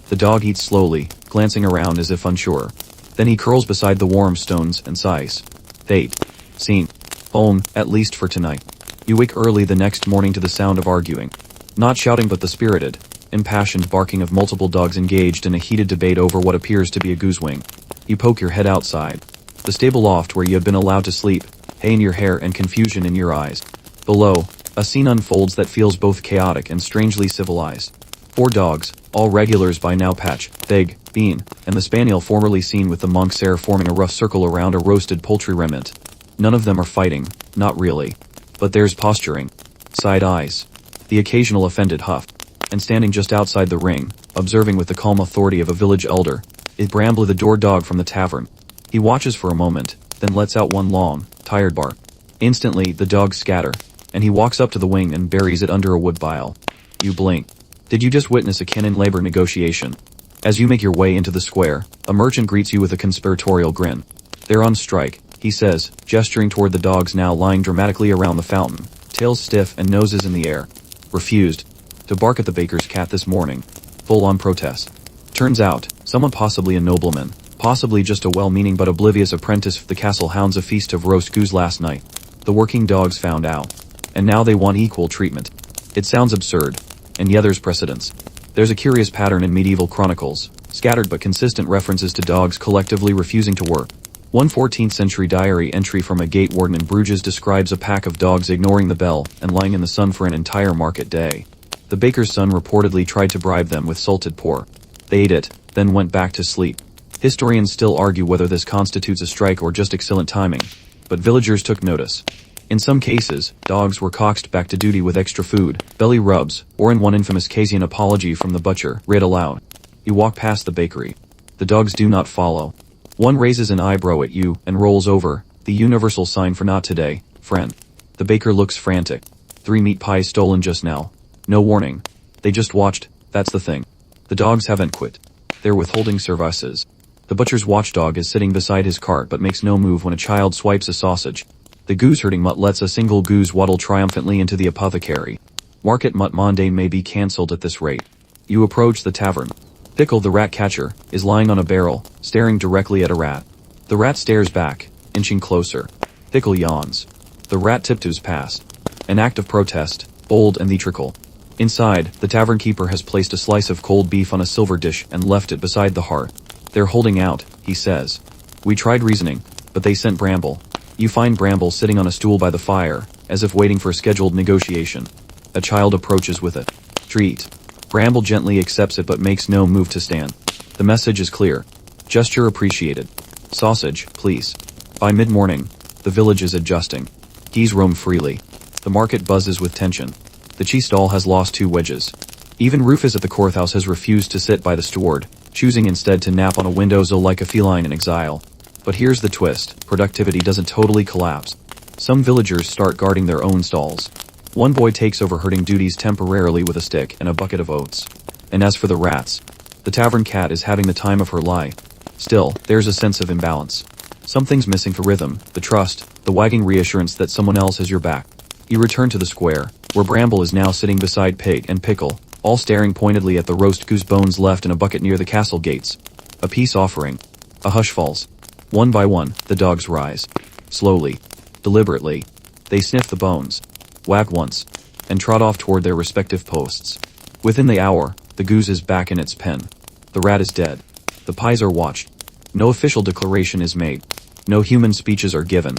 The dog eats slowly, glancing around as if unsure. Then he curls beside the warm stones and sighs. Fate. Scene. Home, at least for tonight. You wake early the next morning to the sound of arguing. Not shouting but the spirited, impassioned barking of multiple dogs engaged in a heated debate over what appears to be a goose wing. You poke your head outside. The stable loft where you have been allowed to sleep, hay in your hair and confusion in your eyes. Below, a scene unfolds that feels both chaotic and strangely civilized. 4 dogs, all regulars by now Patch, Fig, Bean, and the spaniel formerly seen with the monk's heir forming a rough circle around a roasted poultry remnant. None of them are fighting, not really. But there's posturing. Side eyes. The occasional offended huff. And standing just outside the ring, observing with the calm authority of a village elder, is Bramble the door dog from the tavern. He watches for a moment, then lets out one long, tired bark. Instantly, the dogs scatter, and he walks up to the wing and buries it under a wood pile. You blink. Did you just witness a cannon labor negotiation? As you make your way into the square, a merchant greets you with a conspiratorial grin. They're on strike, he says, gesturing toward the dogs now lying dramatically around the fountain, tails stiff and noses in the air. Refused to bark at the baker's cat this morning. Full-on protest. Turns out, someone possibly a nobleman, possibly just a well-meaning but oblivious apprentice of the castle hounds a feast of roast goose last night. The working dogs found out. And now they want equal treatment. It sounds absurd, and yet there's precedence. There's a curious pattern in medieval chronicles, scattered but consistent references to dogs collectively refusing to work. One 14th century diary entry from a gate warden in Bruges describes a pack of dogs ignoring the bell and lying in the sun for an entire market day. The baker's son reportedly tried to bribe them with salted pork. They ate it, then went back to sleep. Historians still argue whether this constitutes a strike or just excellent timing, but villagers took notice. In some cases, dogs were coaxed back to duty with extra food, belly rubs, or in one infamous case an apology from the butcher, read aloud. You walk past the bakery. The dogs do not follow. One raises an eyebrow at you and rolls over, the universal sign for not today, friend. The baker looks frantic. 3 meat pies stolen just now. No warning. They just watched, that's the thing. The dogs haven't quit. They're withholding services. The butcher's watchdog is sitting beside his cart but makes no move when a child swipes a sausage. The goose-herding mutt lets a single goose waddle triumphantly into the apothecary. Market mutt Monday may be cancelled at this rate. You approach the tavern. Pickle the rat catcher is lying on a barrel, staring directly at a rat. The rat stares back, inching closer. Pickle yawns. The rat tiptoes past. An act of protest, bold and theatrical. Inside, the tavern keeper has placed a slice of cold beef on a silver dish and left it beside the hearth. They're holding out, he says. We tried reasoning, but they sent Bramble. You find Bramble sitting on a stool by the fire, as if waiting for a scheduled negotiation. A child approaches with it. Treat. Bramble gently accepts it but makes no move to stand. The message is clear. Gesture appreciated. Sausage, please. By mid-morning, the village is adjusting. Geese roam freely. The market buzzes with tension. The cheese stall has lost 2 wedges. Even Rufus at the courthouse has refused to sit by the steward, choosing instead to nap on a windowsill like a feline in exile. But here's the twist, productivity doesn't totally collapse. Some villagers start guarding their own stalls. One boy takes over herding duties temporarily with a stick and a bucket of oats. And as for the rats, the tavern cat is having the time of her life. Still, there's a sense of imbalance. Something's missing for rhythm, the trust, the wagging reassurance that someone else has your back. You return to the square, where Bramble is now sitting beside Pig and Pickle, all staring pointedly at the roast goose bones left in a bucket near the castle gates. A peace offering. A hush falls. One by one, the dogs rise. Slowly. Deliberately. They sniff the bones. Wag once. And trot off toward their respective posts. Within the hour, the goose is back in its pen. The rat is dead. The pies are watched. No official declaration is made. No human speeches are given.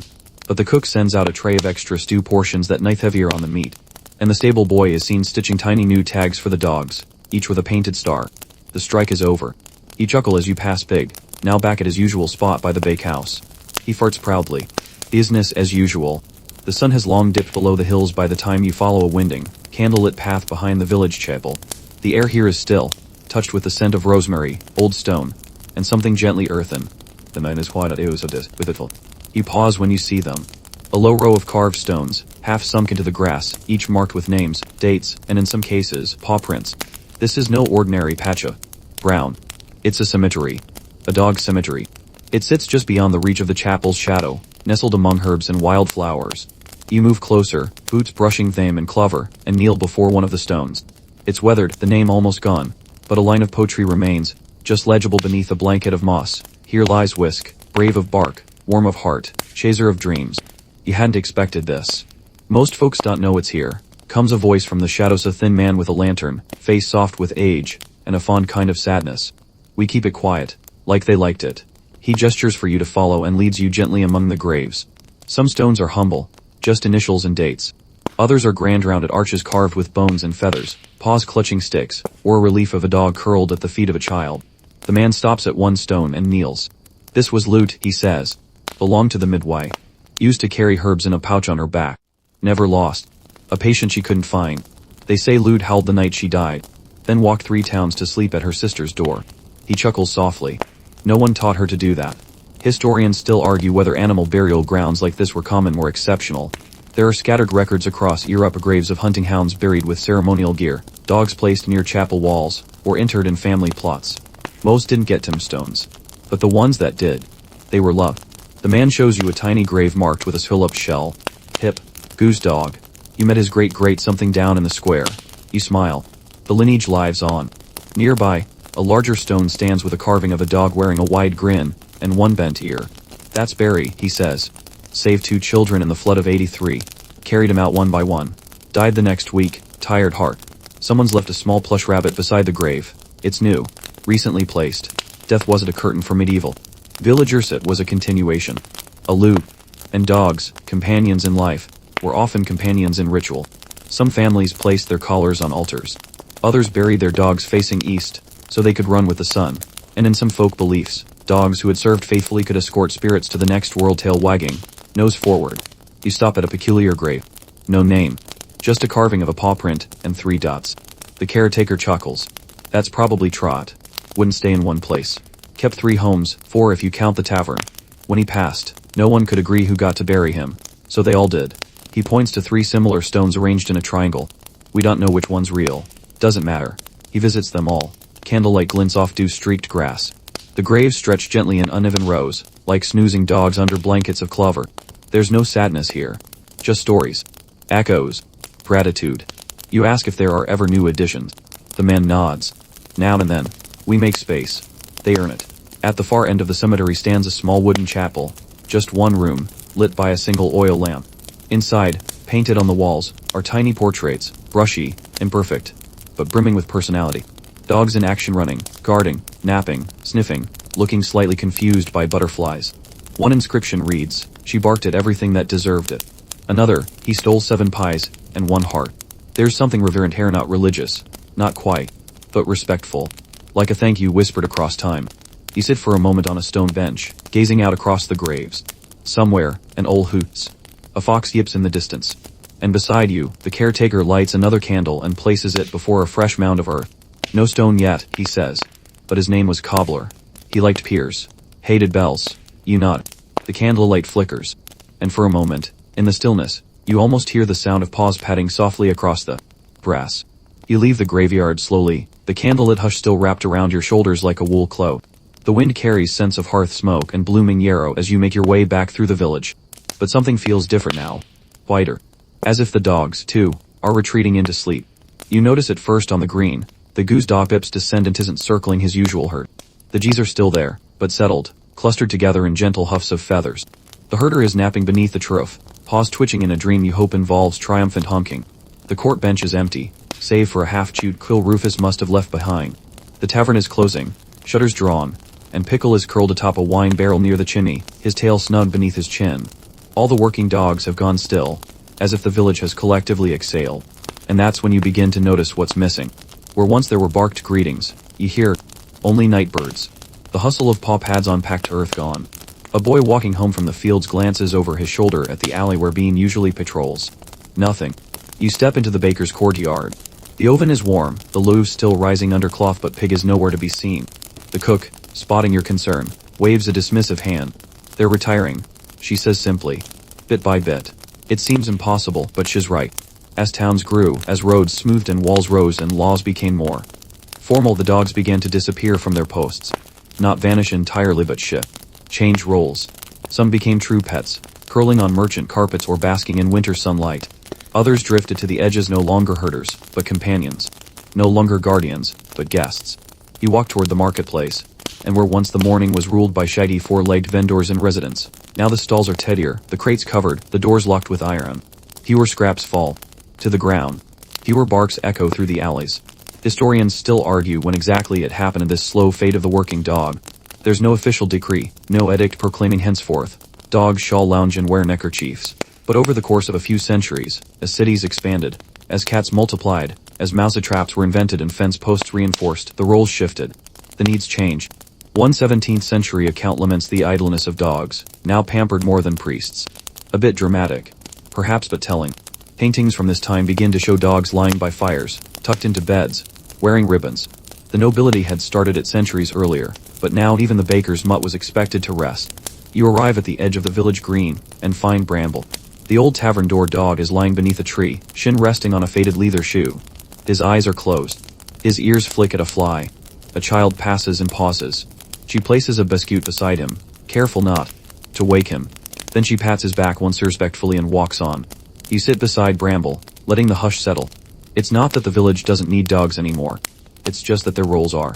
But the cook sends out a tray of extra stew portions that knife heavier on the meat. And the stable boy is seen stitching tiny new tags for the dogs, each with a painted star. The strike is over. You chuckle as you pass Pig, now back at his usual spot by the bakehouse. He farts proudly. Business as usual. The sun has long dipped below the hills by the time you follow a winding, candlelit path behind the village chapel. The air here is still, touched with the scent of rosemary, old stone, and something gently earthen. The night is white with it. You pause when you see them. A low row of carved stones, half sunk into the grass, each marked with names, dates, and in some cases, paw prints. This is no ordinary patch of brown. It's a cemetery. A dog cemetery. It sits just beyond the reach of the chapel's shadow, nestled among herbs and wildflowers. You move closer, boots brushing thyme and clover, and kneel before one of the stones. It's weathered, the name almost gone, but a line of poetry remains, just legible beneath a blanket of moss. Here lies Whisk, brave of bark, warm of heart, chaser of dreams. You hadn't expected this. Most folks don't know it's here. Comes a voice from the shadows, a thin man with a lantern, face soft with age, and a fond kind of sadness. We keep it quiet, like they liked it. He gestures for you to follow and leads you gently among the graves. Some stones are humble, just initials and dates. Others are grand, rounded arches carved with bones and feathers, paws clutching sticks, or a relief of a dog curled at the feet of a child. The man stops at one stone and kneels. This was loot, he says. Belonged to the midwife. Used to carry herbs in a pouch on her back. Never lost. A patient she couldn't find. They say Lude howled the night she died. Then walked 3 towns to sleep at her sister's door. He chuckles softly. No one taught her to do that. Historians still argue whether animal burial grounds like this were common or exceptional. There are scattered records across Europe of graves of hunting hounds buried with ceremonial gear, dogs placed near chapel walls, or interred in family plots. Most didn't get tombstones. But the ones that did, they were loved. The man shows you a tiny grave marked with a scalloped shell. Hip, goose dog. You met his great something down in the square. You smile. The lineage lives on. Nearby, a larger stone stands with a carving of a dog wearing a wide grin, and one bent ear. That's Barry, he says. Saved 2 children in the flood of '83. Carried him out one by one. Died the next week, tired heart. Someone's left a small plush rabbit beside the grave. It's new. Recently placed. Death wasn't a curtain for medieval. Villagers, it was a continuation. A loot. And dogs, companions in life, were often companions in ritual. Some families placed their collars on altars. Others buried their dogs facing east, so they could run with the sun. And in some folk beliefs, dogs who had served faithfully could escort spirits to the next world, tail wagging, nose forward. You stop at a peculiar grave. No name. Just a carving of a paw print, and 3 dots. The caretaker chuckles. That's probably Trot. Wouldn't stay in one place. Kept 3 homes, 4 if you count the tavern. When he passed, no one could agree who got to bury him. So they all did. He points to 3 similar stones arranged in a triangle. We don't know which one's real. Doesn't matter. He visits them all. Candlelight glints off dew-streaked grass. The graves stretch gently in uneven rows, like snoozing dogs under blankets of clover. There's no sadness here. Just stories. Echoes. Gratitude. You ask if there are ever new additions. The man nods. Now and then, we make space. They earn it. At the far end of the cemetery stands a small wooden chapel. Just one room, lit by a single oil lamp. Inside, painted on the walls, are tiny portraits, brushy, imperfect, but brimming with personality. Dogs in action, running, guarding, napping, sniffing, looking slightly confused by butterflies. One inscription reads, "She barked at everything that deserved it." Another, "He stole 7 pies, and 1 heart." There's something reverent here, not religious, not quite, but respectful. Like a thank you whispered across time. You sit for a moment on a stone bench, gazing out across the graves. Somewhere, an owl hoots. A fox yips in the distance. And beside you, the caretaker lights another candle and places it before a fresh mound of earth. No stone yet, he says. But his name was Cobbler. He liked piers. Hated bells. You nod. The candlelight flickers. And for a moment, in the stillness, you almost hear the sound of paws padding softly across the grass. You leave the graveyard slowly, the candlelit hush still wrapped around your shoulders like a wool cloak. The wind carries scents of hearth smoke and blooming yarrow as you make your way back through the village. But something feels different now. Quieter. As if the dogs, too, are retreating into sleep. You notice it first on the green. The goose dog Bip's descendant isn't circling his usual herd. The G's are still there, but settled, clustered together in gentle huffs of feathers. The herder is napping beneath the turf, paws twitching in a dream you hope involves triumphant honking. The court bench is empty, save for a half-chewed quill Rufus must have left behind. The tavern is closing, shutters drawn, and Pickle is curled atop a wine barrel near the chimney, his tail snug beneath his chin. All the working dogs have gone still, as if the village has collectively exhaled. And that's when you begin to notice what's missing. Where once there were barked greetings, you hear only night birds. The hustle of paw pads on packed earth gone. A boy walking home from the fields glances over his shoulder at the alley where Bean usually patrols. Nothing. You step into the baker's courtyard. The oven is warm, the loaves still rising under cloth, but Pig is nowhere to be seen. The cook, spotting your concern, waves a dismissive hand. They're retiring, she says simply. Bit by bit. It seems impossible, but she's right. As towns grew, as roads smoothed and walls rose and laws became more formal, the dogs began to disappear from their posts. Not vanish entirely, but change roles. Some became true pets, curling on merchant carpets or basking in winter sunlight. Others drifted to the edges, no longer herders, but companions. No longer guardians, but guests. He walked toward the marketplace, and where once the morning was ruled by shaggy four-legged vendors and residents, now the stalls are teddier, the crates covered, the doors locked with iron. Fewer scraps fall to the ground. Fewer barks echo through the alleys. Historians still argue when exactly it happened in this slow fate of the working dog. There's no official decree, no edict proclaiming henceforth dogs shall lounge and wear neckerchiefs. But over the course of a few centuries, as cities expanded, as cats multiplied, as mousetraps were invented and fence posts reinforced, the roles shifted. The needs change. One 17th century account laments the idleness of dogs, now pampered more than priests. A bit dramatic, perhaps, but telling. Paintings from this time begin to show dogs lying by fires, tucked into beds, wearing ribbons. The nobility had started it centuries earlier, but now even the baker's mutt was expected to rest. You arrive at the edge of the village green, and find Bramble. The old tavern door dog is lying beneath a tree, shin resting on a faded leather shoe. His eyes are closed. His ears flick at a fly. A child passes and pauses. She places a biscuit beside him, careful not to wake him. Then she pats his back once respectfully and walks on. You sit beside Bramble, letting the hush settle. It's not that the village doesn't need dogs anymore. It's just that their roles are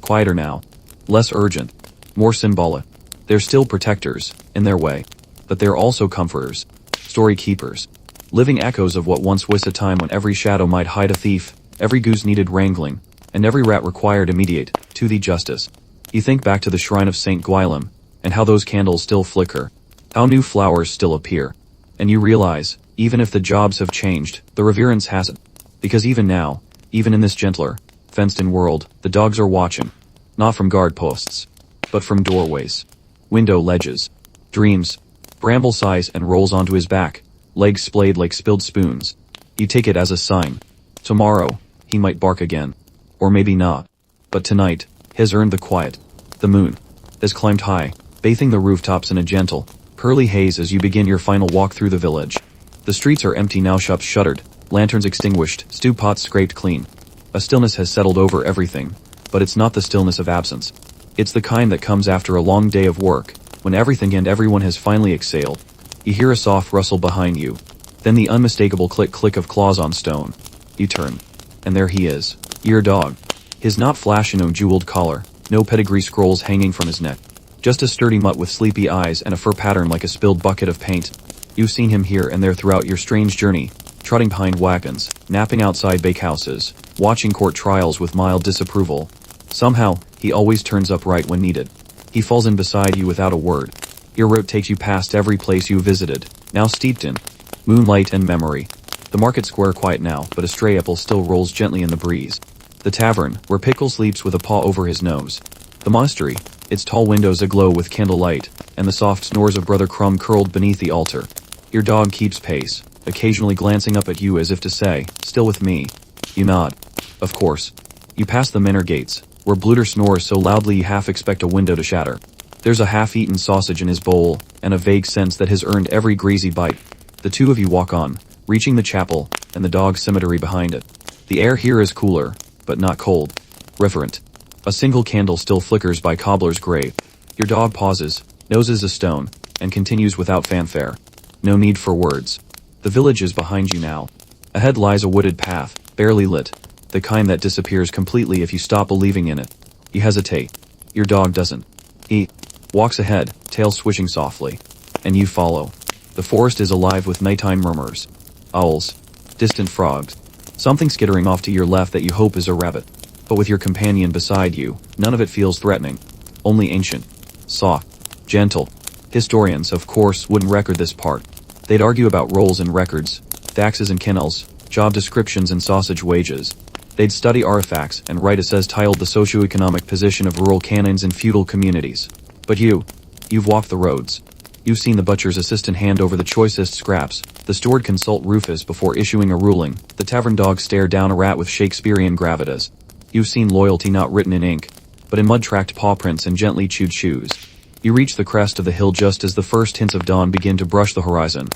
quieter now, less urgent, more symbolic. They're still protectors, in their way, but they're also comforters, story keepers, living echoes of what once was a time when every shadow might hide a thief, every goose needed wrangling, and every rat required immediate, to thee justice. You think back to the shrine of St. Guilem, and how those candles still flicker, how new flowers still appear, and you realize, even if the jobs have changed, the reverence hasn't. Because even now, even in this gentler, fenced-in world, the dogs are watching, not from guard posts, but from doorways, window ledges, dreams. Bramble sighs and rolls onto his back, legs splayed like spilled spoons. You take it as a sign. Tomorrow, he might bark again. Or maybe not. But tonight, has earned the quiet. The moon has climbed high, bathing the rooftops in a gentle, pearly haze as you begin your final walk through the village. The streets are empty now, shops shuttered, lanterns extinguished, stew pots scraped clean. A stillness has settled over everything, but it's not the stillness of absence. It's the kind that comes after a long day of work, when everything and everyone has finally exhaled. You hear a soft rustle behind you, then the unmistakable click-click of claws on stone. You turn, and there he is, your dog. His not flashy, no jeweled collar, no pedigree scrolls hanging from his neck. Just a sturdy mutt with sleepy eyes and a fur pattern like a spilled bucket of paint. You've seen him here and there throughout your strange journey, trotting behind wagons, napping outside bakehouses, watching court trials with mild disapproval. Somehow, he always turns up right when needed. He falls in beside you without a word. Your route takes you past every place you visited, now steeped in moonlight and memory. The market square quiet now, but a stray apple still rolls gently in the breeze. The tavern, where Pickle sleeps with a paw over his nose. The monastery, its tall windows aglow with candlelight, and the soft snores of Brother Crumb curled beneath the altar. Your dog keeps pace, occasionally glancing up at you as if to say, "Still with me?" You nod. Of course. You pass the manor gates, where Bluter snores so loudly you half expect a window to shatter. There's a half-eaten sausage in his bowl, and a vague sense that has earned every greasy bite. The two of you walk on, reaching the chapel, and the dog's cemetery behind it. The air here is cooler, but not cold. Reverent. A single candle still flickers by Cobbler's grave. Your dog pauses, noses a stone, and continues without fanfare. No need for words. The village is behind you now. Ahead lies a wooded path, barely lit, the kind that disappears completely if you stop believing in it. You hesitate. Your dog doesn't. He walks ahead, tail swishing softly. And you follow. The forest is alive with nighttime murmurs. Owls. Distant frogs. Something skittering off to your left that you hope is a rabbit. But with your companion beside you, none of it feels threatening. Only ancient. Soft. Gentle. Historians, of course, wouldn't record this part. They'd argue about rolls and records, taxes and kennels, job descriptions and sausage wages. They'd study artifacts and write essays titled The Socioeconomic Position of Rural Canons in Feudal Communities. But you've walked the roads. You've seen the butcher's assistant hand over the choicest scraps, the steward consult Rufus before issuing a ruling, the tavern dog stare down a rat with Shakespearean gravitas. You've seen loyalty not written in ink, but in mud-tracked paw prints and gently chewed shoes. You reach the crest of the hill just as the first hints of dawn begin to brush the horizon.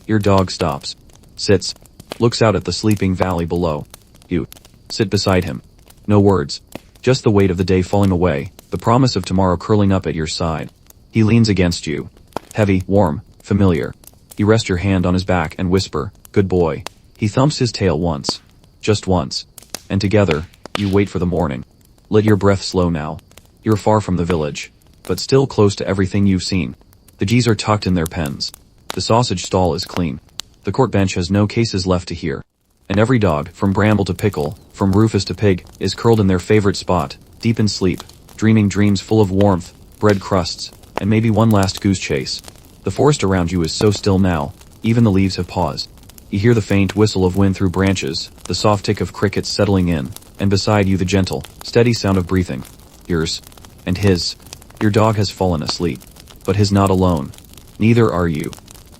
Your dog stops. Sits. Looks out at the sleeping valley below. You sit beside him. No words. Just the weight of the day falling away, the promise of tomorrow curling up at your side. He leans against you. Heavy, warm, familiar. You rest your hand on his back and whisper, "Good boy." He thumps his tail once. Just once. And together, you wait for the morning. Let your breath slow now. You're far from the village, but still close to everything you've seen. The geese are tucked in their pens. The sausage stall is clean. The court bench has no cases left to hear. And every dog, from Bramble to Pickle, from Rufus to Pig, is curled in their favorite spot, deep in sleep, dreaming dreams full of warmth, bread crusts, and maybe one last goose chase. The forest around you is so still now, even the leaves have paused. You hear the faint whistle of wind through branches, the soft tick of crickets settling in, and beside you the gentle, steady sound of breathing. Yours. And his. Your dog has fallen asleep. But his not alone. Neither are you.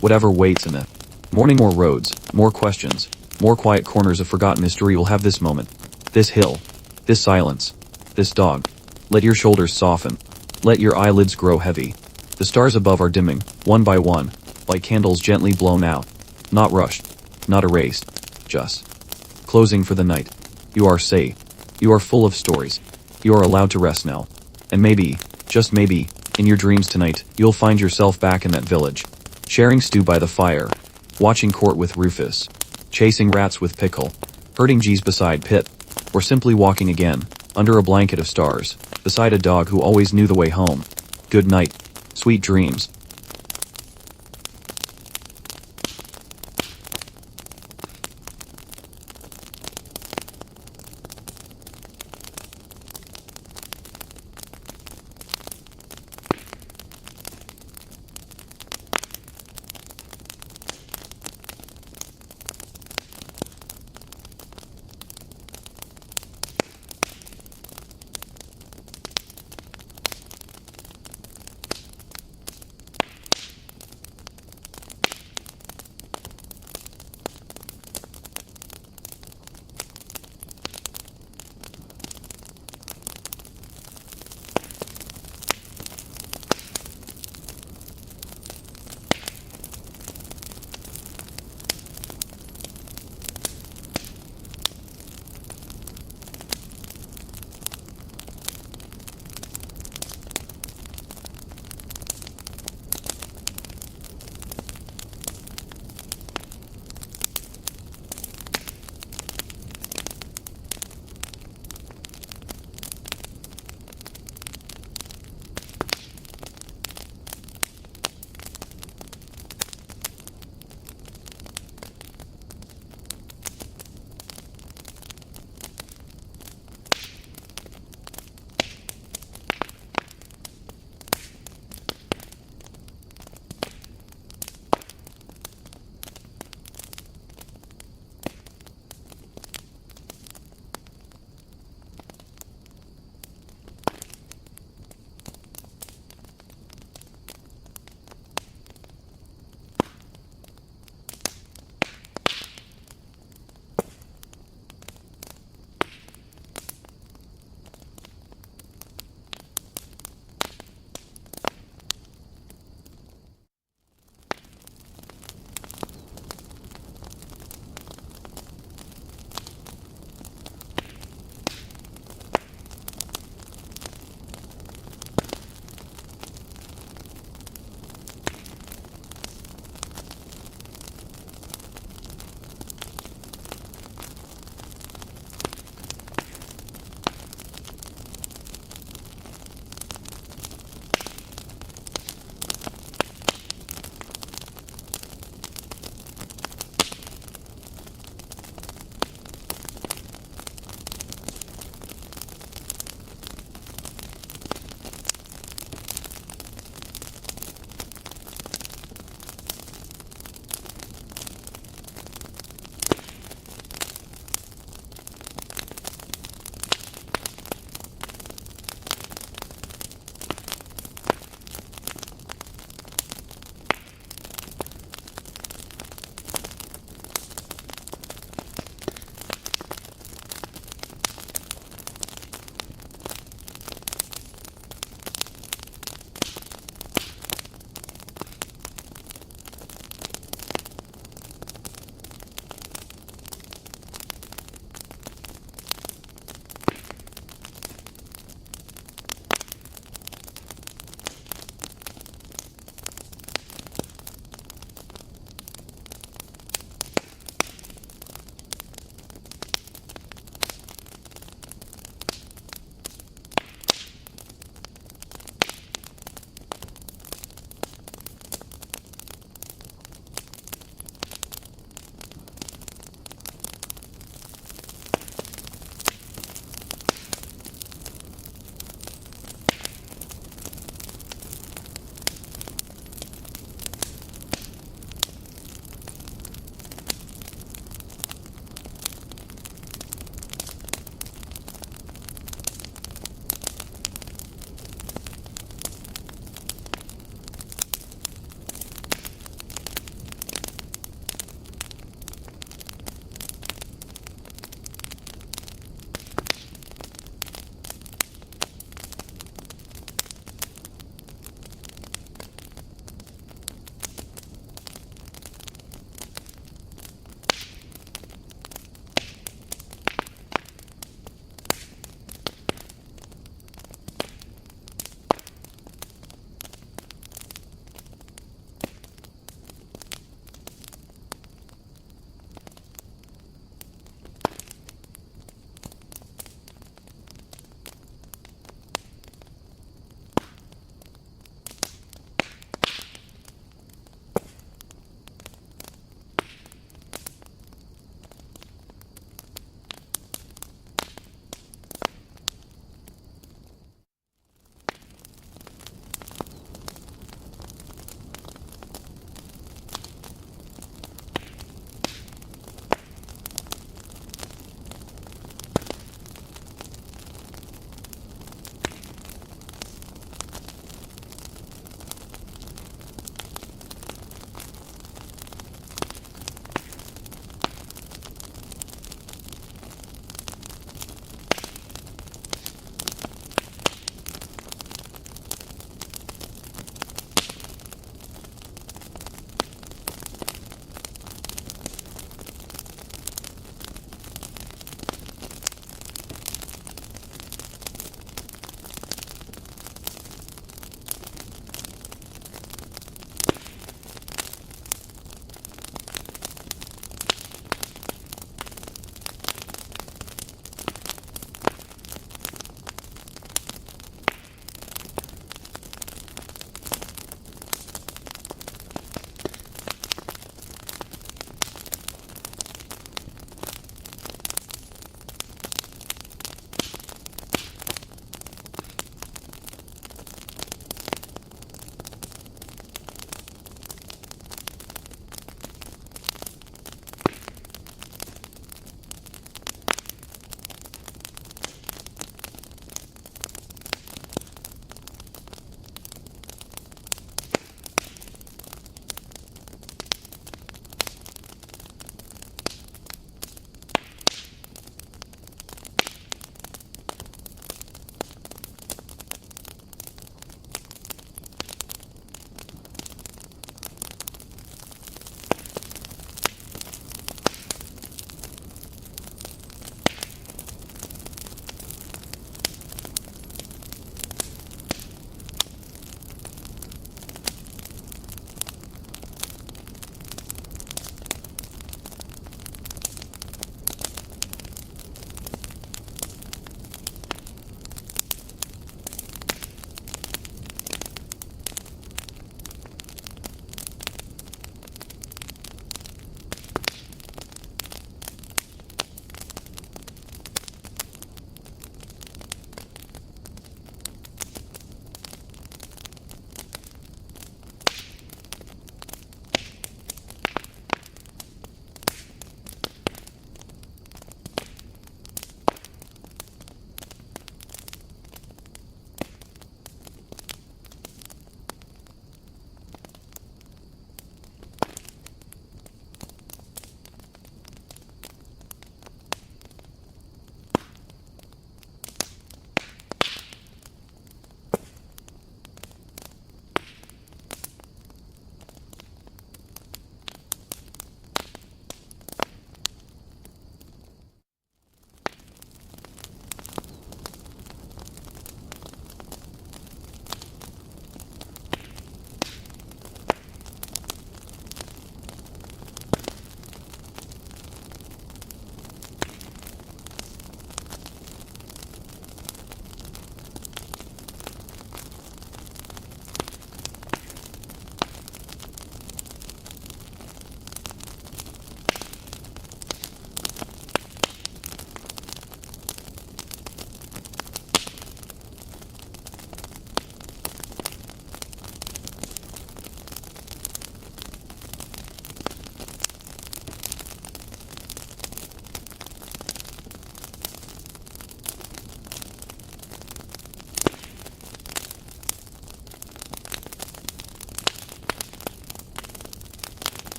Whatever waits in the morning, more roads, more questions, more quiet corners of forgotten mystery will have this moment. This hill. This silence. This dog. Let your shoulders soften. Let your eyelids grow heavy. The stars above are dimming, one by one, like candles gently blown out. Not rushed. Not erased. Just closing for the night. You are safe. You are full of stories. You are allowed to rest now. And maybe, just maybe, in your dreams tonight, you'll find yourself back in that village. Sharing stew by the fire. Watching court with Rufus. Chasing rats with Pickle. Herding geese beside Pit. Or simply walking again, under a blanket of stars, beside a dog who always knew the way home. Good night. Sweet dreams.